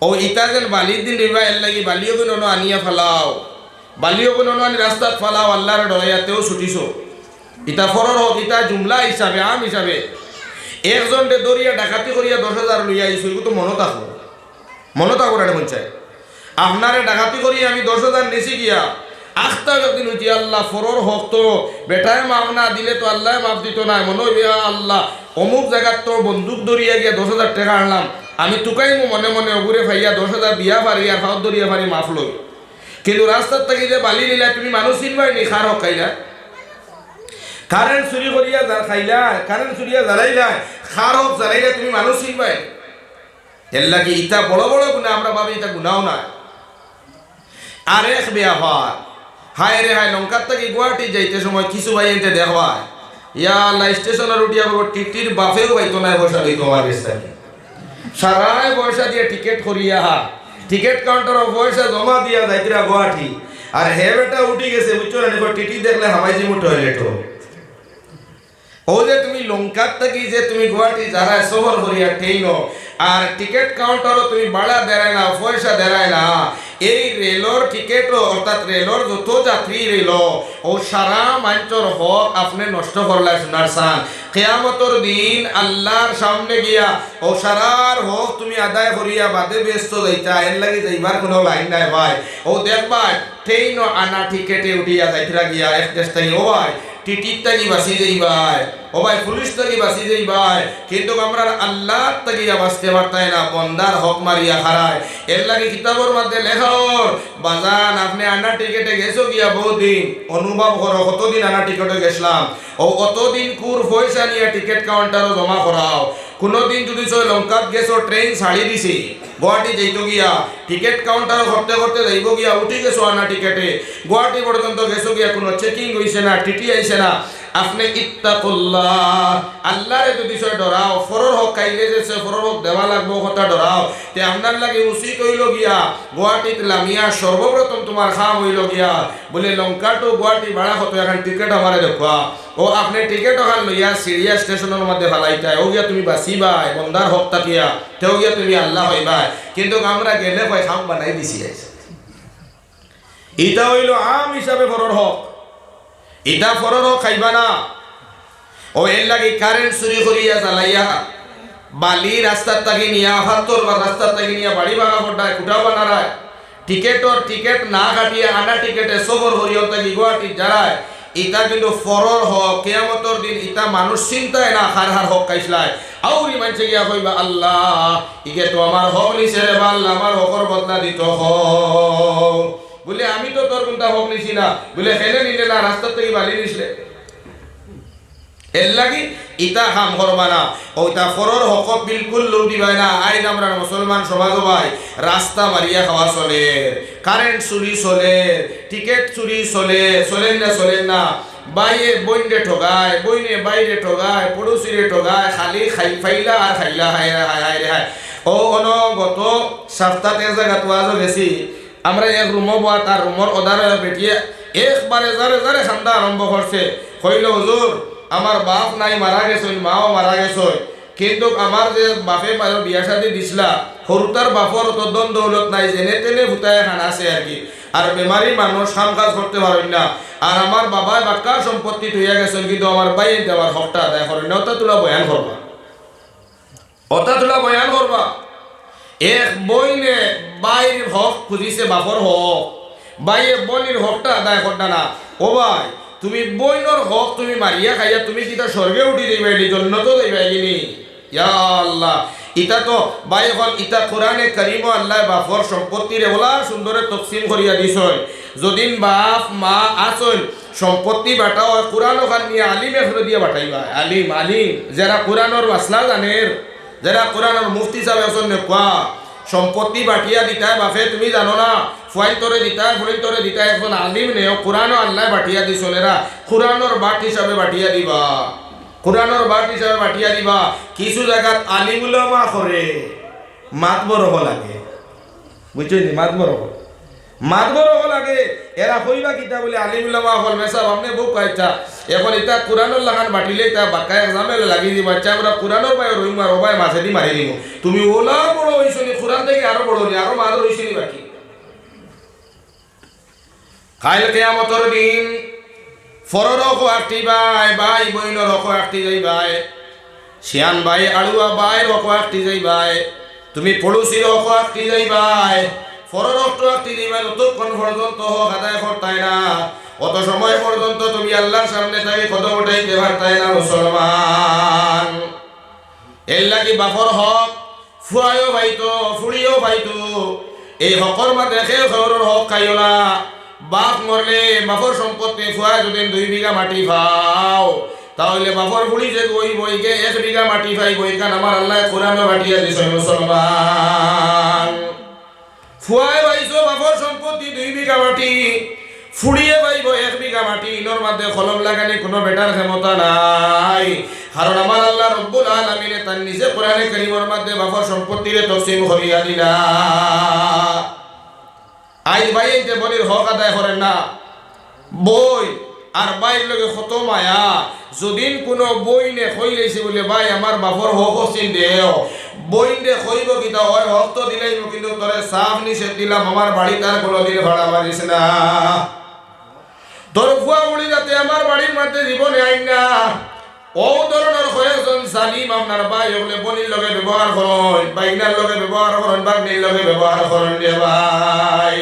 S1: ও ইটা যেন বালির দিন নিবা, এর লাগি বালিও কোনো আনিয়া ফেলাও, বালিও কোনো আনি রাস্তাত ফেলাও, আল্লাহর ডরাইয়াতেও ছুটিছ, ইটা ফরর হোক। ইটা জুমলা হিসাবে আম হিসাবে একজনকে দরিয়া ডাকাতি করিয়া 10,000 লইয়া আইছো, এগুলো তো মনে থাকো, মনে থাকো না পঞ্চায়েত আপনারে ডাকাতি করিয়া আমি 10,000 নিছি গিয়া আখতা একদিন হইতি আল্লাহ ফরর হোক, তো বেটায় মাফ না দিলে তো আল্লাহ মাফ দিত না, মনে হইবে আল্লাহ অমুক জায়গার তো বন্দুক দরিয়া গিয়া 10,000 টাকা আনলাম, আমি টুকাই মনে মনে অগুরে ফাইয়া 10,000 বিয়া পারি আর ফাউত দরিয়া পারি মাফ লই। কিন্তু রাস্তার থেকে যে বালি নিলা তুমি মানুষ চিনবাই নি, খার হক খাইলা, কারেন্ট চুরি করিয়া খাইলা, কারেন্ট চুরিয়া জ্বালাইলা, খার হক জ্বালাইলা, তুমি মানুষ চিনবাই। এর লাগি ইটা বড় বড় গুণা আমরা ভাবি এটা গুণাও না। আর এক ব্যবহার হায় রে হায়, লঙ্কার থেকে গুয়াহাটি যাইতে সময় কিছু ভাই এতে দেখবায় ইয়া আল্লাহ স্টেশনের উঠিয়া টিটির বাফেও পাইতো না, পয়সা দিত আমার কাছে সারায় পয়সা দিয়ে টিকিট করিয়া টিকিট কাউন্টারও পয়সা জমা দিয়া যাইতিরা গুয়াহাটি, আর হে বেটা উঠি গেছে বুঝছো না, টিটি দেখলে হামাইজি মুঠ টয়লেট। ও যে তুমি লঙ্কার থেকে যে তুমি গুয়াহাটি যারা শহর করিয়া ট্রেন আর টিকিট কাউন্টারও তুমি বাড়া দেয় না, পয়সা দেয় না, এই রেলর টিকেটও অর্থাৎ রেলর যত যাত্রী রেল ও সারা মাঞ্চর হক আপনি নষ্ট করলে শোনার চান, কিয়ামতর দিন আল্লাহর সামনে গিয়া ও সারার হক তুমি আদায় করিয়া বাদে ব্যস্ত যাইতা, এর লাগি যাইবার কোনো লাইন নাই ভাই। ও দেখবা ট্রেন আনা টিকেটে উঠিয়া যাইতরা গিয়া এক দেশ থেকে, ও ভাই টিটির তাকি বাঁচি যাইবাই, ও ভাই পুলিশ তাকি বাঁচি যাইবাই, কিন্তু আমরা আল্লাহ তাকিয়া বাঁচতে পারতাই না, বন্দার হক মারিয়া খারায়। এর লাগে কিতাবের মধ্যে লেখাও বাজান আপনি আনা টিকেটে গেছো গিয়া বহুদিন, অনুভব করো কতদিন আনা টিকেটে গেছিলাম, ও কতদিন কুর পয়সা নিয়ে টিকিট কাউন্টারও জমা করাও। কোনোদিন যদি লঙ্কাত গেছো ট্রেন ছাড়ি দিছি গুয়াহাটি যাইতো গিয়া, টিকিট কাউন্টার করতে করতে যাইব গিয়া উঠি গেছো আনা টিকেটে, গুয়াহাটি পর্যন্ত গেছো গিয়া কোনো চেকিং হইছে না, টিটি আইছে না, আপনি ইত্তাকুল্লাহ আল্লাহরে যদি ডরাও, ফরর হক খাইলে যে ফরর হক দেওয়া লাগবো কথা ডরাও, তে আপনার লাগে উচিত হইল গিয়া গুয়াহাটিত লামিয়া সর্বপ্রথম তোমার খাম হইল গিয়া বলে লঙ্কা টু গুয়াহাটি ভাড়া কত এখন টিকিট আমারে দেখুয়া, ও আপনি টিকিট ওখান লইয়া সিরিয়া স্টেশনের মধ্যে ফেলাইতাই, ও গিয়া তুমি বাঁচিবাই বন্দার হক তাকিয়া, তেও গিয়া তুমি আল্লাহ হইবাই। কিন্তু আমরা গেলে কয় খাম বানাই দিছি আইছে, এটা হইল আম হিসাবে ফরর হক, এটা ফরর হক খাইবা না। ও এর লাগে কারেন্ট চুরি করিয়া জ্বালাইয়া বালি রাস্তার তাকে নিয়া হাতর বা রাস্তার তাকে নিয়া বাড়ি ভাঙা ফোটায় কুটা বানারায়, টিকেট না কাটিয়ে আনা টিকেটে সবর হরিয়র তাকি গুয়াহাটি যারায়, ইটা কিন্তু ফরর হক কিয়ামতর দিন ইটা মানুষ চিন্তায় না হার হার হক কাইছলাই আউরি মানছে গিয়া কইবা আল্লাহ ইকে তো আমার হক নিছে রে আল্লাহ আমার হকর বদলা দিত হও বলে আমি তো তোর কোনটা হক নিছি না বলে হেলে নিলে না রাস্তা থেকে বালি নিছলে এর লাগি ইটা কাম করবা না ওইটা ফরর হক বিলকুল লুট দিবাই না আইন আমরা মুসলমান সমাজ ভাই রাস্তা মারিয়া খাওয়া চলে কারেন্ট চুরি চলে টিকেট চুরি চলে চলেন না বাইয়ে বইনে ঠগায় বইনে বাইরে ঠগায় পড়োশিরে ঠগায় খালি ফাইলা আর খাইলা হায় হায় ও অনগত সপ্তাহে জায়গা তো আজও গেছি আমরা এক রুমও বা তার রুমর ওদারে বেটিয়ে একবারে যারে খান্দা আরম্ভ করছে কইল হুজুর আমার বাপ নাই মারা গেছেন মাও মারা গেছেন কিন্তু আমার যে বাপে বিয়া শাদি দিছিলা সরুতার বাপর অত দন দৌলত নাই যেনে তেনে ভুতায় খানা আছে আর কি আর বেমারি মানুষ কাম কাজ করতে পারেন না আর আমার বাবায় বাক্কা সম্পত্তি হইয়া গেছেন কিন্তু আমার ভাই দেওয়ার হকটা আদায় করেন না ওটা তোলা বয়ান করবা এক বইনে বাইর হক খুঁজিছে বাপর হক বাইয়ে বনির হকটা আদায় করতা না ও ভাই তুমি বইনর হক তুমি মারিয়া খাইয়া তুমি কিতা স্বর্গে উঠি যাইবা এটি জন্য তো যাইবা কিনি ইয়া আল্লাহ ইটা তো বাই হল ইটা কোরআনে কারিম আল্লাহ বাপর সম্পত্তিরে ওলা সুন্দরে তকসিম করিয়া দিছয় যদিন বাপ মা আসল সম্পত্তি বাটাও কোরআন ওখান নিয়ে আলিম এখনো দিয়ে বাটাইবা আলিম যারা কোরআনর মাসলা জানের যারা কোরআনর মুফতি সাহেব আসল কোয়া সম্পত্তি বাটিয়া দিতায় বাপে তুমি জানো না ফুয়াইন তোরে দিতায় ফুলিন তোরে দিতায় এখন আলিম নেও কোরআনও আল্লাহ বাটিয়া দি চলেরা কোরআনর বাট হিসাবে বাটিয়া দিবা কিছু জায়গাত আলিম উলামা করে মাত বড় লাগে বুঝছনি মাত বড় লাগে এরা কইবা কিতা বলে আলিম উলামা হল মেসা আপনি বুক পাইতা এখন এটা কোরআনর লাগান বাটিলে এটা বাক্কা এক্সামে লাগি দি বাচ্চা আমরা কোরআনর পায় রইম আর ওবাই মাঝে দি মারি দিব তুমি ওলা বড় হইছনি কোরআন থেকে আরো বড় নি আরো মাদর হইছনি বাকি কাল কিয়ামতের দিন ফররকো আকটি ভাই বইনরকো আকটি যাই ভাই শিয়ান ভাই আড়ুয়া ভাই রকো আকটি যাই ভাই তুমি পড়োশির রকো আকটি যাই ভাই ফররকটো আকটি যাই ভাই ততক্ষণ পর্যন্ত হক আদায় করতাই না অত সময় পর্যন্ত তুমি আল্লাহর সামনে থেকে কদম উঠাইতে পারতাই না মুসলমান এর লাগি বাপর হক ফুয়ায়ও ভাইতো ফুড়িও ভাইতো এই হকর মা দেখে খবরের হক খাইও না বাপ মরলে বাপর সম্পত্তি ফুয়া যদি 2 বিঘা মাটি পাও তাহলে বাপর বুড়ি যে ওই বইকে 1 বিঘা মাটি পাই বই কান আমার আল্লাহ কোরআনে বাটিয়া দিছে মুসলমান ফুয়ায় ভাইছো বাপর সম্পত্তি 2 বিঘা মাটি ফুড়িয়ে পাইব 1 বিঘা মাটি ইনর মধ্যে কলম লাগানি কোনো বেটার ক্ষমতা নাই কারণ আমার আল্লাহ রব্বুল আলামিন তার নিজে কোরআনে কারীমের মধ্যে বাপর সম্পত্তিরে তকসিম করিয়া দিলা আই ভাই যে বলির হক আদায় করেন না বই আর বাইর লগে কত মায়া যদিন কোনো বই নে কই লইছে বলে ভাই আমার বাপর হক হসিন দেও বই নে কইব কিতা ওই হক তো দিলাই কিন্তু তোরে সাফ নিষেধ দিলাম আমার বাড়ি তার কোনোদিন ভাড়া মারিস না তোর ফুয়া বলি যাতে আমার বাড়ির মধ্যে জীবনে আইন না ও ধরনের কয়েকজন জালিম আপনার ভাই হলে বনির লগে ব্যবহার করেন বাইনার লগে ব্যবহার করেন বাগনির লগে ব্যবহার করেন রে ভাই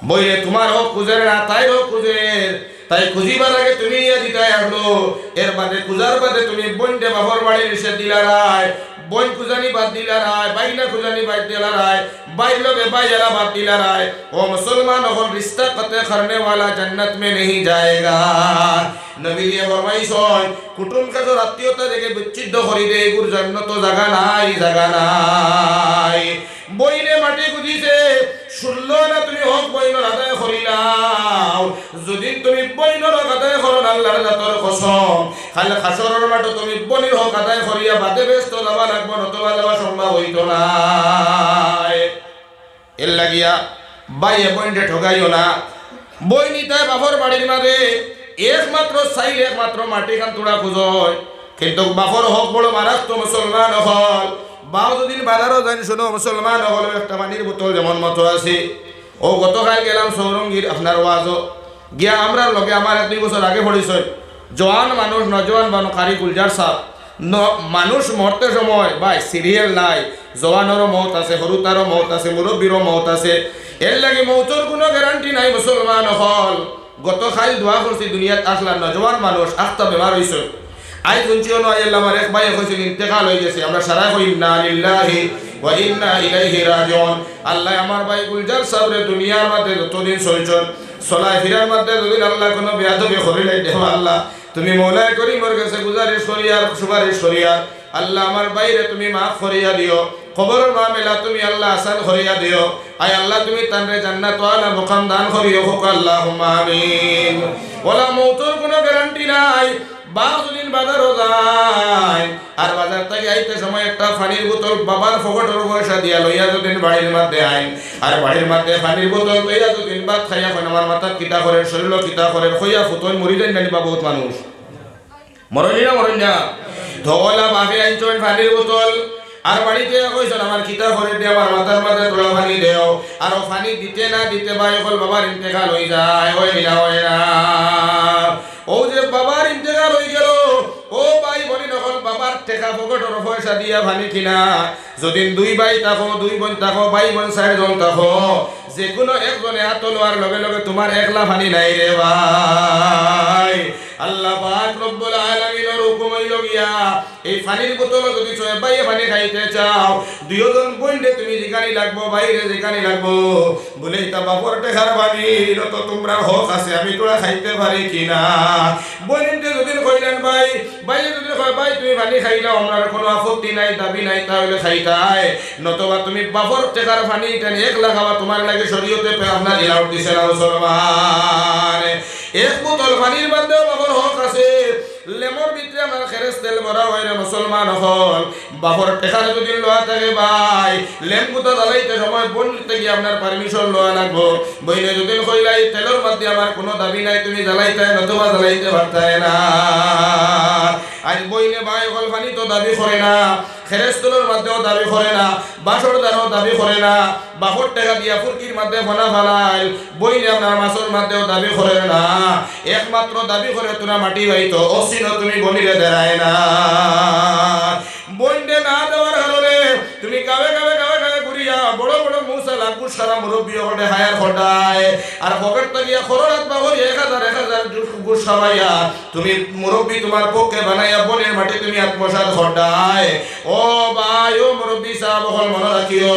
S1: বইরে তোমার হোক খুঁজের না তাই হোক খুঁজের তাই খুঁজিবার আগে তুমি ইয়া দিতাই আসলো এর বাদে খুঁজার বাদে তুমি বইনটে বাপর বাড়ির এসে দিলারায় বইন খুঁজানি বাদ দিলারায় বাইনা খুঁজানি বাদ দিলারায় বাইর লগে বাইরা বাদ দিলারায় ও মুসলমান হল রিश्ता कतई करने वाला जन्नत में नहीं जाएगा নবী দিয়ে ফরমাইছেন কুটুম কাছে আত্মীয়তা থেকে বিচ্ছিন্ন করি দে এগুর জন্য তো জায়গা নাই বইনে মাটি খুঁজিছে শুনলো না তুমি হক বইনর আদায় করিলাও যদি তুমি বইনর হক আদায় করো আল্লাহর জাতর কসম খালি হাসরের মাঠে তুমি বনির হক আদায় করিয়া বাদে ব্যস্ত যাওয়া লাগবে নতুবা যাওয়া সম্ভব হইতো না এর লাগিয়া বাইয়ে বইনটে ঠগাইও না বই নিতে বাপর বাড়ির মাঝে একমাত্র মাটি খান তোড়া খুঁজয় কিন্তু বাপর হক বড় মারাত্ম মুসলমান হল বাও যদিন বাজারও যাই শোনো মুসলমান হল একটা পানির বোতল যেমন মতো আছে ও গতকাল গেলাম সৌরঙ্গীর আপনার ওয়াজও গিয়া আমরা লগে আমার 1-2 বছর আগে পড়েছে জওয়ান মানুষ নজওয়ান বানো কারি গুলজার সাহ মানুষ মরতে সময় ভাই সিরিয়াল নাই জওয়ানেরও মৌত আছে হরুতারও মৌত আছে মুরব্বীরও মৌত আছে এর লাগে মৌতর কোনো গ্যারান্টি নাই মুসলমান হল গত খাইল দোয়া করছি দুনিয়াত আসলা নজওয়ান মানুষ আস্তা বেমার হইছে আই শুনছিও নয় আল্লাহ আমার এক ভাই কইছিল ইন্তেকাল হয়ে গেছে আমরা সারা কই ইন্না লিল্লাহি ওয়া ইন্না ইলাইহি রাজিউন আল্লাহ আমার ভাই গুলজার সাহেবের দুনিয়ার মধ্যে যতদিন চলছেন চলায় ফিরার মধ্যে যদি আল্লাহ কোনো বেয়াদবি করিলাই দেখো আল্লাহ তুমি মৌলাই করি মোর কাছে গুজারিশ করিয়ার সুপারিশ করিয়ার আল্লাহ আমার বাইরে তুমি মাফ করিয়া দিও খবরের মামলা তুমি আল্লাহ আসান করিয়া দিও আয় আল্লাহ তুমি তানরে জান্নাত ওয়ালা মুকাম দান করিও হোক আল্লাহুম্মা আমিন ওয়ালা মৌতের কোনো গ্যারান্টি নাই বাজুদিন বাজারও যায় আর বাজার থেকে আইতে সময় একটা পানির বোতল বাবার ফকটের পয়সা দিয়া লইয়া যদিন বাড়ির মধ্যে আইন আর বাড়ির মধ্যে পানির বোতল লইয়া যদিন ভাত খাইয়া কোন আমার মাথা কিতা করে শরীর কিতা করে খইয়া ফুতন মরি যাই নানিবা বহুত মানুষ মরনি না ধোলা বাপে আনছেন পানির বোতল আর বাড়িতে কইছেন আমার কিতা করে দে আমার মাথার মাঝে তোলা পানি দেও আর ও পানি দিতে না দিতে ভাই কল বাবার ইন্তেকাল হয়ে যায় হয় না ও যে বাবার ইন্তেকাল হয়ে গেল ও ভাই বলি নকল বাবার টেকা পকেটর পয়সা দিয়া পানি কিনা যদি দুই ভাই থাকো দুই বোন থাকো ভাই বোন 4 জন থাকো যে কোনো একজনে হাত লোয়ার লগে লগে তোমার একলা পানি নাই রে ভাই আল্লাহ পাক রব্বুল আলামিনের হুকুম হইল গিয়া এই পানির বোতল যদি ছয় ভাই পানি খাইতে চাও দুইজন বইন্ডে তুমি যেখানে লাগবো বাইরে যেখানে লাগবো বলে এটা বাপর টেকার পানি তো তোমরা হক আছে আমি তোরা খাইতে পারি কিনা বইন্ডে যদি কইলেন ভাই বাইরে যদি কয় ভাই তুমি পানি খাইলাও আমার কোনো আপত্তি নাই দাবি নাই তাহলে খাইতাই নতবা তুমি বাপর টেকার পানি টানি একলা খাওয়া তোমার লাগে শরীয়তে আপনার এলাউ দিছে না মুসলমান এক বোতল পানির মধ্যে বাপর হক আছে লেমর ভিতরে আমার খেরেস তেল ভরা হয় রে মুসলমান হল বাপর টেকার যদি লোয়া থাকে ভাই লেম্বুটা জ্বালাইতে সময় বন্ধুতে গিয়ে আপনার পারমিশন লোয়া লাগবো বইনে যদি কইলাই তেলের মধ্যে আমার কোনো দাবি নাই তুমি জ্বালাইতে নতুবা জ্বালাইতে পারতায় না আজ বইনে ভাই হল পানি তো দাবি করে না খেরেস তেলের মধ্যেও দাবি করে না বাসর দ্বারাও দাবি করে না বাপর টেকা দিয়া ফুরকির মধ্যে ফনা ফালাই বইনে আপনার মাছের মধ্যেও দাবি করে না একমাত্র দাবি করে তোরা মাটি হইতো অসিন তুমি বনিরে দেয় না বইনে না দেওয়ার কারণে তুমি গাবে গাবে গাবে গাবে ঘুরিয়া বড় বড় মৌসা লাগু সারা মুরব্বী হটে হায়ার হটায় আর পকেট থাকিয়া খররাত বাহরি 1000 গুছ সবাইয়া তুমি মুরব্বী তোমার পক্ষে বানাইয়া বনের মাটি তুমি আত্মসাৎ হটায় ও ভাই ও মুরব্বী সাহেব হল মনে রাখিও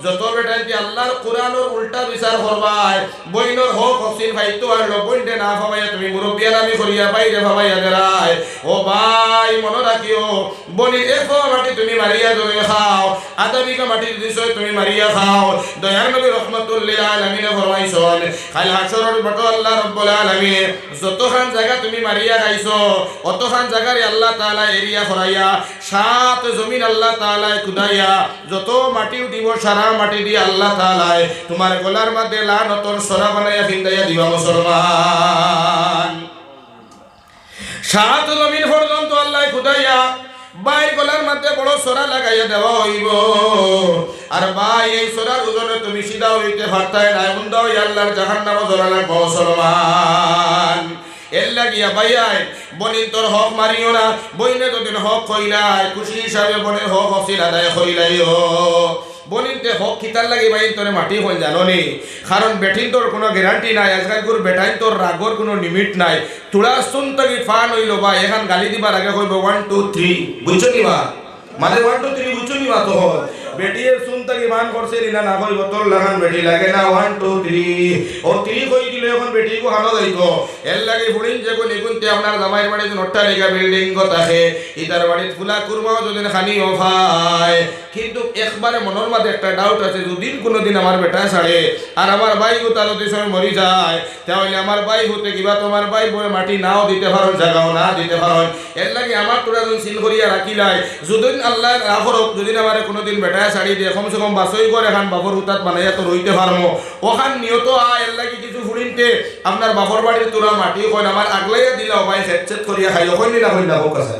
S1: যত বেটাই আল্লাহর কোরআনের উল্টা বিচার করবাই বইনর হক হসিন ভাইতো আর বইনতে না ভাবাইয়া তুমি মুরব্বী আলামি করিয়া বাইরে ভাবাইয়া দেরায় ও ভাই মনে রাখিও বনি এক মাটি তুমি মারিয়া ধরে খাও আধা বিঘা মাটি দিছয় তুমি মারিয়া খাও দয়ার নবী রহমাতুল্লিল আলামিন ফরমাইছেন কাল হাশরের বটো আল্লাহ রাব্বুল আলামিন যতখান জায়গা তুমি মারিয়া খাইছো অতখান জায়গারে আল্লাহ তাআলা এরিয়া করাইয়া সাত জমিন আল্লাহ তাআলা খুদাইয়া যত মাটি উঠিব সারা মাটি দিয়ে আল্লাহ তাআলা তোমার গলার মধ্যে লানতর সরা বানাইয়া ফিন্দাইয়া দিবা মুসলমান সাত জমিন পর্যন্ত আল্লাহ খুদাইয়া ভাই গলার মধ্যে বড় সরা লাগাইয়া দেওয়া হইব আর ভাই এই সরার ওজনে তুমি সিধা হইতে পারতাই না বন্ধ আল্লাহর জাহান্নাম জ্বলা লাগবে মুসলমান এর লাগিয়া ভাইয়াই বনিন তোর হক মারিও না বইনে যদি হক কইলাই খুশি হিসাবে বনের হক হসিল আদায় করিলাইও বনিনতে হক খিতার লাগি ভাই তোরে মাটি হই জানোনি কারণ বেঠিন তোর কোনো গ্যারান্টি নাই আজকাল গুর বেটাইন তোর রাগর কোনো লিমিট নাই তোরা শুন তকি ফান হইলো বা এখন গালি দিবার আগে কইব 1 2 3 বুঝছো নি বা মানে 1 2 3 বুঝছো নি বা তো বেটির শুন তকি মান করছে রিনা না কইব তোর লাগান বেটি লাগে না 1 2 3 ও 3 কই দিলে এখন বেটি কো হানো যাইতো এর লাগি ফুড়িন যে কো নিগুনতে আপনার জামাইর বাড়ি যে অট্টালিকা বিল্ডিং গো থাকে ইতার বাড়ি ফুলা কুরমাও যদি খানি ও ভাই কিন্তু একবারে মনের মধ্যে একটা ডাউট আছে যদি কোনোদিন আমার বেটা ছাড়ে আর আমার ভাই গো তার যদি সময় মরি যায় তাহলে আমার ভাই হতে কিবা তোমার ভাই বই মাটি নাও দিতে পারো জায়গাও না দিতে পারো এর লাগি আমার তোরা যখন সিল করিয়া রাখিলাই যদি আল্লাহ রাখরক যদি আমার কোনোদিন বেটা ছাড়ি দিয়ে কমসে কম বাসই করে এখন বাবর উতাত বানাইয়া তো রইতে পারবো ওখান নিয়ত এর লাগি কিছু ফুড়িনতে আপনার বাবর বাড়ির তোরা মাটি কই আমার আগলাইয়া দিলাও ভাই সেট করিয়া খাই ওখানে না কই না হোক আছে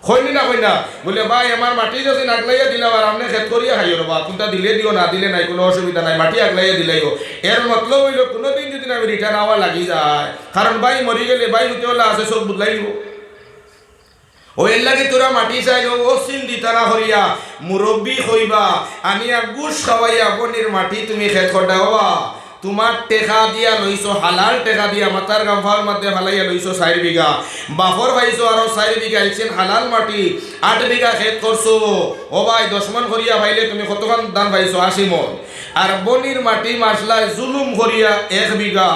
S1: কইনি না কই না বলে ভাই আমার মাটি যদি আগলাইয়া দিলাম আর আপনি খেত করিয়া খাইও বা কোনটা দিলে দিও না দিলে নাই কোনো অসুবিধা নাই মাটি আগলাইয়া দিলাইও এর মতলব হইল কোনোদিন যদি আমি রিটার্ন আওয়া লাগি যায় কারণ ভাই মরি গেলে ভাই হতে হলে আছে সব বদলাইব ও এর লাগে তোরা মাটি চাইল ও সিন দিতা না হরিয়া মুরব্বী হইবা আনিয়া গুছ খাওয়াইয়া বনির মাটি তুমি খেত কটা হওয়া তোমার টেকা দিয়া লইছো হালাল টেকা দিয়া মাতার গাঁফার মধ্যে ফালাইয়া লইছো 4 বিঘা বাফর পাইছো আরো 4 বিঘা ইছেন হালাল মাটি 8 বিঘা ক্ষেত করছো ও ভাই 10 মন করিয়া পাইলে তুমি কতখান দান পাইছো 80 মন আর বনির মাটি মাসলায় জুলুম করিয়া 1 বিঘা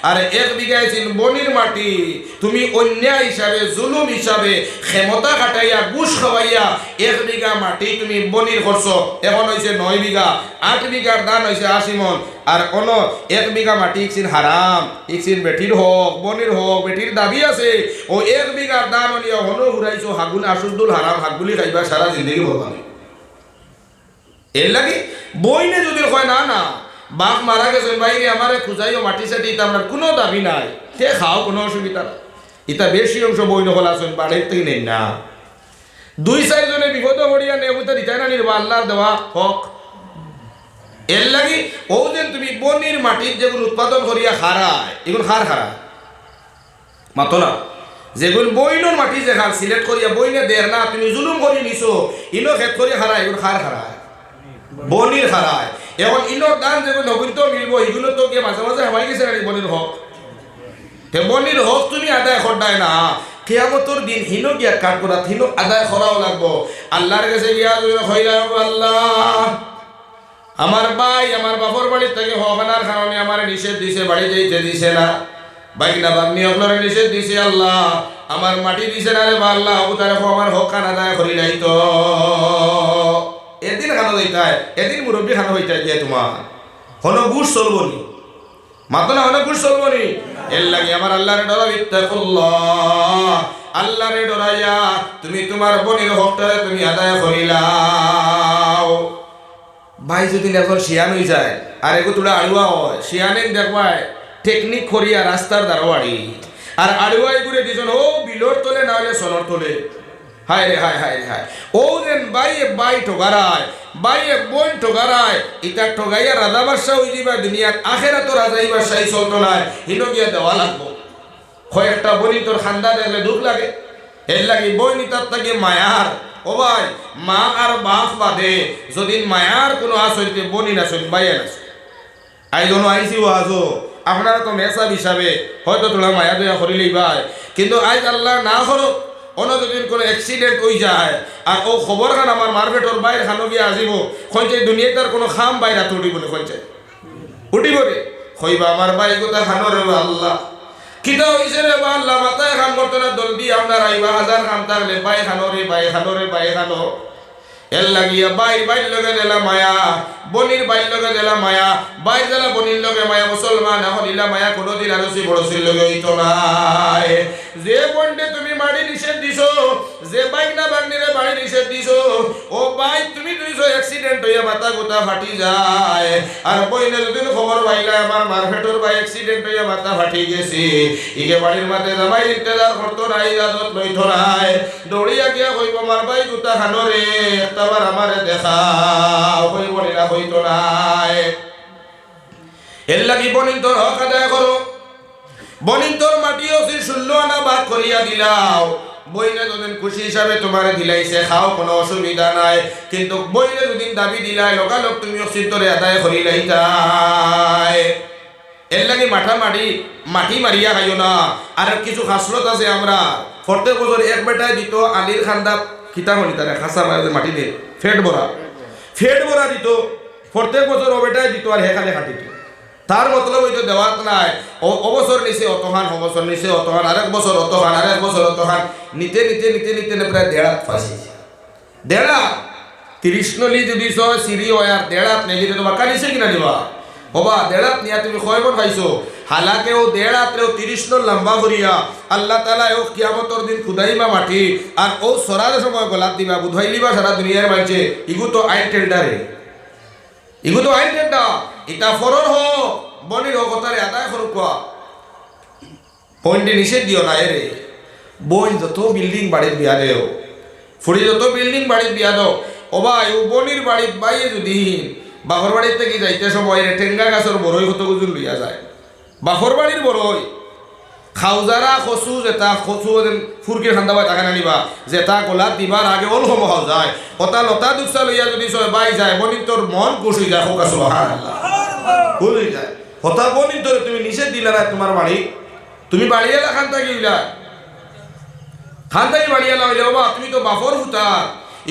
S1: আর 1 বিঘা ইছেন বনির মাটি তুমি অন্যায় হিসাবে জুলুম হিসাবে ক্ষমতা কাটাইয়া ঘুষ খাওয়াইয়া 1 বিঘা মাটি তুমি বনির করছো এখন হইছে 9 বিঘা 8 বিঘার দান হইছে 80 মন আর কোন 1 বিঘা মাটি ইকছিন হারাম ইকছিন বেটির হোক বনির হোক বেটির দাবি আছে ও 1 বিঘার দান নিয়ে হনো ঘুরাইছো হাগুন আসুদুল হারাম হাগুলি খাইবা সারা জিন্দগি ভরবানি এর লাগি বইনে যদি কয় না না বাপ মারা গেছেন বাইরে আমারে খুঁজাইও মাটি সাটি এটা আমার কোনো দাবি নাই সে খাও কোনো অসুবিধা না এটা বেশি অংশ বই নকল আসেন বাড়ির থেকে নেই না 2-4 জনে বিপদ হরিয়া নেবুতা দিতে না নির্বা আল্লাহর দেওয়া হক এর লাগি ও যেন তুমি বনির মাটির যেগুলো উৎপাদন করিয়া খারায় এগুলো খারায় মাতো না যেগুলো বইনোর মাটি যে খার সিলেক্ট করিয়া বইনে দের না তুমি জুলুম করি নিছো ইনো ক্ষেত করিয়া খারায় এগুলো খারায় বনির খারায় এখন ইনোর দান যেগুলো নবীন তো মিলবো এগুলো তো গিয়ে মাঝে মাঝে হামাই গেছে না বনির হক বনির হক তুমি আদায় করদায় না কিয়ামতের দিন হিনো গিয়া কাট করা হিনো আদায় করাও লাগবো আল্লাহর কাছে গিয়া হইলা আল্লাহ আমার ভাই আমার বাপর বাড়ির থেকে হকানার কারণে আমার নিষেধ দিছে বাড়ি যাইতে দিছে না বাইক না বাগনি আপনার নিষেধ দিছে আল্লাহ আমার মাটি দিছে না রে বা আল্লাহ তার আমার হক খান আদায় করি নাই তো এদিন খানো হইতায় এদিন মুরব্বী খানো হইতায় যে তোমার হনো গুড় চলবো নি মাতো না হনো গুড় চলবো নি এর লাগে আমার আল্লাহরে ডরা ইত্তাকুল্লাহ আল্লাহরে ডরাইয়া তুমি তোমার বনির হকটারে তুমি আদায় করিলাও ভাই যদি এখন শিয়ান হয়ে যায় আর এগো তোরা আড়ুয়া হয় শিয়ানে দেখবায় টেকনিক করিয়া রাস্তার দাঁড়াওয়াড়ি আর আড়ুয়াই করে দিয়েছেন ও বিলোর তোলে না হলে সোনর তোলে হায় রে হায় হায় রে হায় ও যেন বাই ঠোকারায় বাইয়ে বোন ঠোকারায় ইটা ঠোকাইয়া রাজা বাদশাহ হয়ে যাবা দুনিয়াত আখেরা তো রাজাই বাদশাহী চলতো না হিনো গিয়া দেওয়া লাগবো কয়েকটা বনি তোর খান্দা দেখলে দুঃখ লাগে এর লাগে বইনি তার থেকে মায়ার ও ভাই মা আর বাপ বাদে যদি মায়ার কোনো আসইতে বনি না শুন বাইয়া না আইজনো আইসি ও আজো আপনারা তো মেসাব হিসাবে হয়তো তোলা মায়া দয়া করিলেই ভাই কিন্তু আজ আল্লাহ না করো অন্য যদি কোনো অ্যাক্সিডেন্ট হয়ে যায় আর ও খবর খান আমার মার্কেটর বাইরে খানো গিয়ে আসিব খঞ্চে দুনিয়ায় তার কোনো খাম বাইরে উঠিব না খঞ্চে উঠিব রে কইবা আমার ভাই কথা খানো রে আল্লাহ কিতা হইছে রে বা আল্লাহ মাথায় খাম করতে না জলদি আপনার আইবা হাজার খাম থাকলে বাই খানো রে বাই খানো রে বাই খানো এর লাগিয়া বাইর লগে দিলা মায়া বনির বাইর লগে দিলা মায়া বাইর দিলা বনির লগে মায়া মুসলমান এখন ইলা মায়া কোনোদিন আরসি বড়সির লগে হইতো নাই যে বন্ডে তুমি মাড়ি নিষেধ দিছো যে বাইক না বাগনিরে বাড়ি নিষেধ দিছো ও বাইক তুমি দিছো অ্যাক্সিডেন্ট হইয়া মাথা গোটা ফাটি যায় আর বইনে যদি খবর পাইলা আমার মার্কেটর বাই অ্যাক্সিডেন্ট হইয়া মাথা ফাটি গেছে ইকে বাড়ির মাঝে জামাই ইন্তেজার করতো নাই ইজাজত লইতো নাই দৌড়িয়া গিয়া কইব আমার বাই গোটা খানো রে একটাবার আমারে দেখা কইব না হইতো নাই এর লাগি বনিন তোর হক আদায় করো বনিন তোর মাটিও সে 16 আনা ভাগ করিয়া দিলাও বইনে যদি খুশি হিসাবে তোমার দিলাইছে খাও কোনো অসুবিধা নাই কিন্তু বইনে যদি দাবি দিলাই লগালগ তুমি অসিতরে আদায় করিলাই তাই এর লাগি মাটি মারিয়া খাইও না আর কিছু খাসলত আছে আমরা প্রত্যেক বছর এক বেটায় দিত আলির খান্দা কিতা হলি তারে খাসা মাটি দিয়ে ফেট ভরা দিত প্রত্যেক বছর ও বেটায় দিত আর হেখানে খাটিত তার মতলব হইতো দেওয়াত নাই অবসর নিছে অতহান অবসর নিছে অতহান আরেক বছর অতহান আরেক বছর অতহান নিতে প্রায় 1.5 ফাঁসি 30 নলি যদি সিঁড়ি হয় আর 1.5 নেগিতে তোমার কানিছে কিনা দিবা বাবা 1.5 নিয়া তুমি কয়বার পাইছো হালাকে ও 1.5 30 নল লম্বা করিয়া আল্লাহ তাআলা ও কিয়ামতের দিন খুদাইমা মাটি আর ও সরার সময় গলাত দিবা বুধাইলিবা সারা দুনিয়ার মাঝে ইগু তো আইন টেন্ডারে এটা ফরর হো বনির কথারে আদায় করুক পয়েন্টে নিষেধ দিও না রে বন যত বিল্ডিং বাড়ির বিয়া দেও ফুড়ি যত বিল্ডিং বাড়ির বিয়া দাও ও ভাই ও বনির বাড়ির বাইরে যদি বাঘর বাড়ির থেকে যাইতে সময় টেঙ্গা গাছের বড়ই কত গুজুর লইয়া যায় বাঘর বাড়ির বড়ই খাউজারা কচু যেটা কচু ফুরকির খান্দা বাই তাকে নানিবা যেটা গোলাত দিবার আগে অল সময় যায় কটা লতা দুসা লইয়া যদি বাই যায় বনির তোর মন খুশ হয়ে যায় হোক সুবহানাল্লাহ খুশ হয়ে যায় হতা বনি ধরে তুমি নিষেধ দিলা না তোমার বাড়ি তুমি বাড়িয়ালা খান থাকি খান থাকি বাড়িয়ালা হইলে বাবা তুমি তো বাফর ফুটা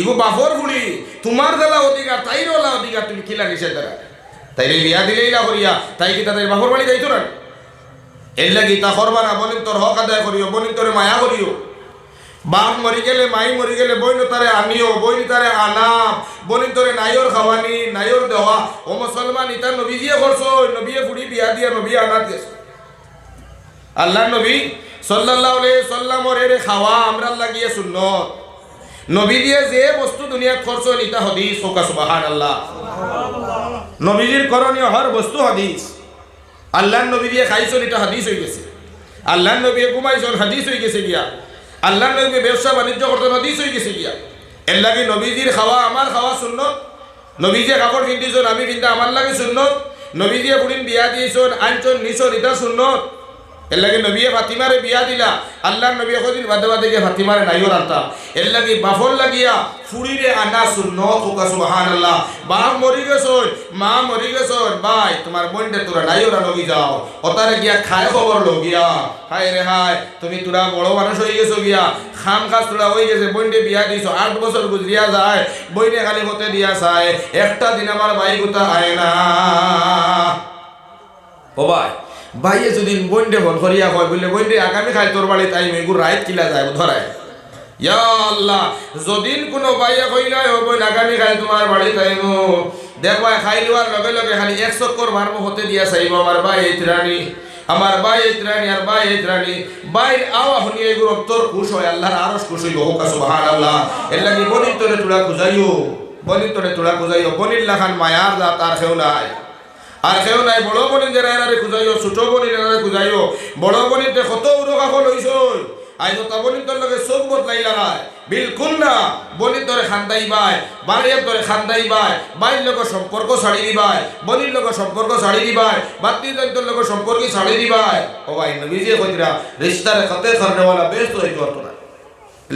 S1: ইগো বাফর ফুড়ি তোমার দেলা অধিকার তাইরওয়ালা অধিকার তুমি কিলা নিষেধ দ্বারা তাইলে বিয়া দিলেই না করিয়া তাই কি তাদের বাফর বাড়ি যাইতো না এর লাগি তা করবা না বনিন তোর হক আদায় করিও বনিন তোরে মায়া করিও বাপ মরি গেলে মাই মরি গেলে বইন তারে আনিও বইন তারে আনাম বনিন তোরে নাইর খাওয়ানি নাইর দেওয়া ও মুসলমান ইতা নবী দিয়ে করছো নবীয়ে ফুড়ি বিয়া দিয়া নবী আনাত গেছো আল্লাহ নবী সাল্লাল্লাহু আলাইহি সাল্লামর এর খাওয়া আমরা লাগিয়ে সুন্নত নবী দিয়ে যে বস্তু দুনিয়াত করছো নিতা হাদিস হোকা সুবহানাল্লাহ নবীজির করণীয় হর বস্তু হাদিস আল্লাহ নবী দিয়ে খাইছো নিতা হাদিস হয়ে গেছে আল্লাহ নবী ঘুমাইছো হাদিস হয়ে গেছে গিয়া আল্লাহ নবী ব্যবসা বাণিজ্য করতে হাদিস হয়ে গেছে গিয়া এর লাগে নবীজির খাওয়া আমার খাওয়া সুন্নত নবী যে কাপড় কিনতেছেন আমি কিনতে আমার লাগে সুন্নত নবী দিয়ে বুড়িন বিয়া দিয়েছেন আনছেন নিছন এটা সুন্নত এর লাগে নবী ফাতিমারে বিয়া দিলা আল্লাহ নবী কদিন বাদে বাদে গিয়ে ফাতিমারে নাইও রান্তা এর লাগে বাফর লাগিয়া ফুড়িরে আনা সুন্নত হোকা সুবহানাল্লাহ বাপ মরি গেছন মা মরি গেছন ভাই তোমার বোনটা তোরা নাইও রানগি যাও ওতারে গিয়া খায় খবর লগিয়া হায় রে হায় তুমি তোরা বড় মানুষ হয়ে গেছো গিয়া খাম খাস তোরা হয়ে গেছে বোনটে বিয়া দিছো 8 বছর গুজরিয়া যায় বইনে খালি হতে দিয়া চায় একটা দিন আমার ভাই গুতা আয় না ও ভাই ভাইয়ে যদি বন্ডে ফোন করিয়া কয় বললে বন্ডে আগামী খাই তোর বাড়ি তাই মেগুর রাইত কিলা যায় ধরায় ইয়া আল্লাহ যদিন কোনো ভাইয়া কইলা ও বই আগামী খাই তোমার বাড়ি তাই মো দেখবা খাই লওয়ার লগে লগে খালি 1 চক্কর মারবো হতে দিয়া চাইব আমার ভাই ইতরানি আমার ভাই ইতরানি আর ভাই ইতরানি বাইর আওয়া শুনি এগুলো তোর খুশ হয় আল্লাহর আরশ খুশ হইব হোক সুবহানাল্লাহ এর লাগি বনির তোরে তুলা খুঁজাইও বনির তোরে তুলা খুঁজাইও বনির লাখান মায়ার দা তার কেউ নাই আর কেউ নাই বড় বনির যারা এনারে খুঁজাইও ছোট বনির এনারে খুঁজাইও বড় বনিতে কত উড়কা ফল হইছই আই তো বনির তোর লগে চোখ বদলাই লাগায় বিলকুল না বনির তোরে খান্দাই বাই বাড়িয়ার তোরে খান্দাই বাই বাইর লোক সম্পর্ক ছাড়ি দিবাই বনির লোক সম্পর্ক ছাড়ি দিবাই বাতি তোর লোক সম্পর্ক ছাড়ি দিবাই ও ভাই নবীজি কইরা রিশতারে খতে করনেওয়ালা ব্যস্ত হই করত না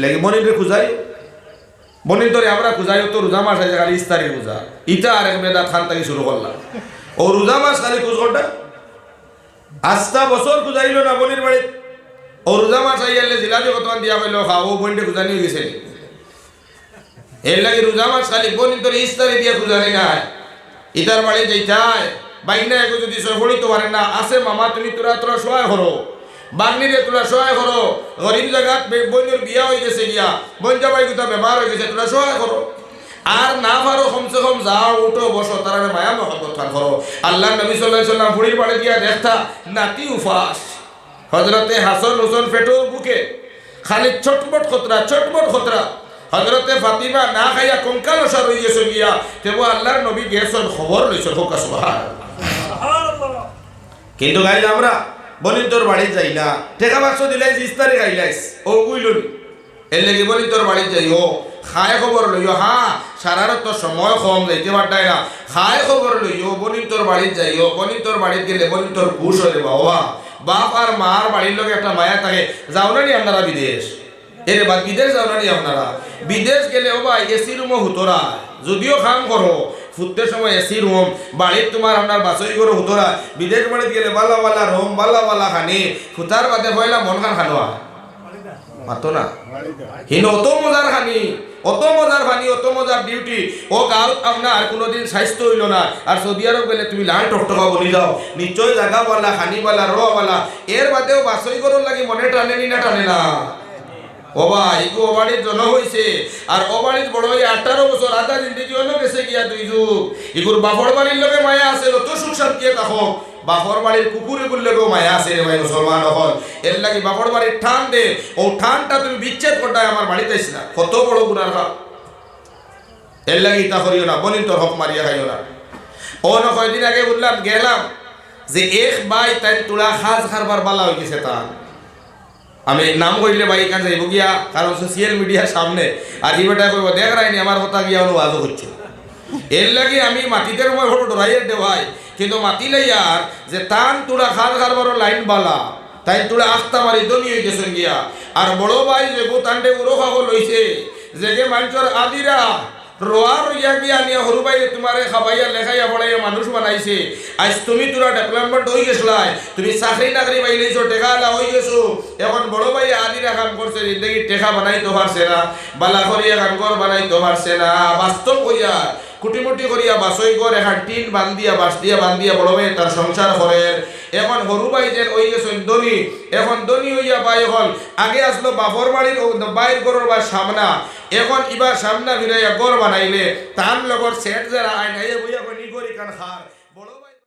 S1: লাগি বনিরে খুঁজাই বনির তোরে আমরা খুঁজাইও তো রোজা মাস আছে খালি ইস্তারি রোজা ইটা আর এক বেদা খান থেকে শুরু করলাম ও রোজা মাস খালি খুঁজ করটা আস্তা বছর খুঁজাইল না বনির বাড়ি ও রোজা মাস আইয়ালে জিলাপি কতমান দিয়া হইল খাও বইনটে খুঁজানি হয়ে গেছে এর লাগে রোজা মাস খালি বনির তোর ইস্তারি দিয়া খুঁজানি না ইতার বাড়ি যাইতায় বাইনা একো যদি সহড়ি তো পারে না আছে মামা তুমি তোরা তোরা সহায় করো বাগনিরে তোরা সহায় করো গরিব জায়গা বইনের বিয়া হয়ে গেছে গিয়া বইন জামাই কোথা বেমার হয়ে গেছে তোরা সহায় করো আর না পারো কমসে কম যাও উঠো বসো তারা মায়া মহব্বত খান করো আল্লাহ নবী সাল্লাল্লাহু আলাইহি সাল্লাম ফুড়ির বাড়ি গিয়া দেখতা নাতি উফাস হযরতে হাসান হোসেন পেটো বুকে খালি ছটপট খতরা হযরতে ফাতিমা না খাইয়া কঙ্কাল অসার হয়ে গেছে গিয়া তেবো আল্লাহর নবী গেছেন খবর লইছেন হোক সুবহানাল্লাহ কিন্তু গাইলে আমরা বলিন তোর বাড়ি যাই না টাকা বাক্স দিলাই 30 তারিখ আইলাইস ও কইলনি এর লাগি বলিন তোর বাড়ি যাইও খায় খবর লইও হ্যাঁ সারারত তো সময় কম যাইতে পারতাই না খায় খবর লইও বলিন তোর বাড়ি যাইও বলিন তোর বাড়ি গেলে বলিন তোর খুশ হয়ে বাবা বাপ আর মার বাড়ির লোক একটা মায়া থাকে যাও না নি আপনারা বিদেশ এর বাদ বিদেশ যাও না নি আপনারা বিদেশ গেলে ও ভাই এসি রুমও হুতরা যদিও খাম করো ফুটতে সময় এসি রুম বাড়ির তোমার আপনার বাসই করো হুতরা বিদেশ বাড়িতে গেলে বালা বালা রুম বালা বালা খানি ফুটার বাদে পয়লা মন খান খানোয়া মাতো না হিন অত মজার খানি অত মজার ডিউটি ও গাঁত আপনার কোনোদিন স্বাস্থ্য হইল না আর সৌদি আরব গেলে তুমি লাল টকটকা বলি যাও নিশ্চয় জায়গাওয়ালা খানিওয়ালা রওয়ালা এর বাদেও বাসই করুন লাগি মনে টানে নি না টানে না ও ভাই ইগো অবাড়ির জন্য হয়েছে আর অবাড়ির বড় হয়ে 18 বছর আধা জিন্দগি হলো গেছে গিয়া 2 যুগ ইগুর বাপর বাড়ির লোকে মায়া আছে অত সুখ শান্তি থাকো বাপর বাড়ির কুকুরে গুললেও মায়া আছে রে ভাই মুসলমান হল এর লাগি বাপর বাড়ির ঠান দে ও ঠানটা তুমি বিচ্ছেদ করতাই আমার বাড়িতে আইস না কত বড় গুনার কাম এর লাগি তা করিও না বলিন তোর হক মারিয়া খাইও না ও না কয়দিন আগে বললাম গেলাম যে এক ভাই তাই তোলা খাস খারবার বালা হয়ে গেছে তা আমি নাম কইলে ভাই কাছে যাইব গিয়া কারণ সোশ্যাল মিডিয়ার সামনে আর ইবেটা কইব দেখ রাইনি আমার কথা গিয়া অনুবাদ করছে এর লাগি আমি মাটিতে সময় ফটো ডরাইয়ের দে ভাই কিন্তু মাতি লাইয়ার যে টান তোলা খাল খারবার লাইন বালা তাই তোলা আস্তা মারি দনি হয়ে গেছেন গিয়া আর বড় ভাই যে গো তান্ডে উড়ো খাবো লইছে যে গে মানুষের আদিরা রোয়া রইয়া গিয়া নিয়ে হরু বাইরে তোমারে খাবাইয়া লেখাইয়া পড়াইয়া মানুষ বানাইছে। আজ তুমি তোরা ডেভেলপমেন্ট হয়ে গেছলাই, তুমি চাকরি নাকরি পাইলেছো, টেকা আলা হয়ে গেছো, এখন বড় ভাই আদিরা কাম করছে, জিন্দগি টেকা বানাইতে পারছে না, বালা করিয়া কামকর বানাইতে পারছে না। বাস্তব হইয়া কুটিমুটি করিয়া বাসই ঘর এখন টিন বান্ধিয়া বাস দিয়া বান্ধিয়া বড় ভাই তার সংসার করে। এখন হরু ভাই যেন হয়ে গেছেন ধনী, এখন ধনী হইয়া পাই এখন আগে আসলো বাপর বাড়ির বাইর গরর বা সামনা, এখন ইবার সামনা ফিরাইয়া গড় বানাইলে তার লগর সেট যারা আইন বইয়া নি করি কান খার বড় ভাই।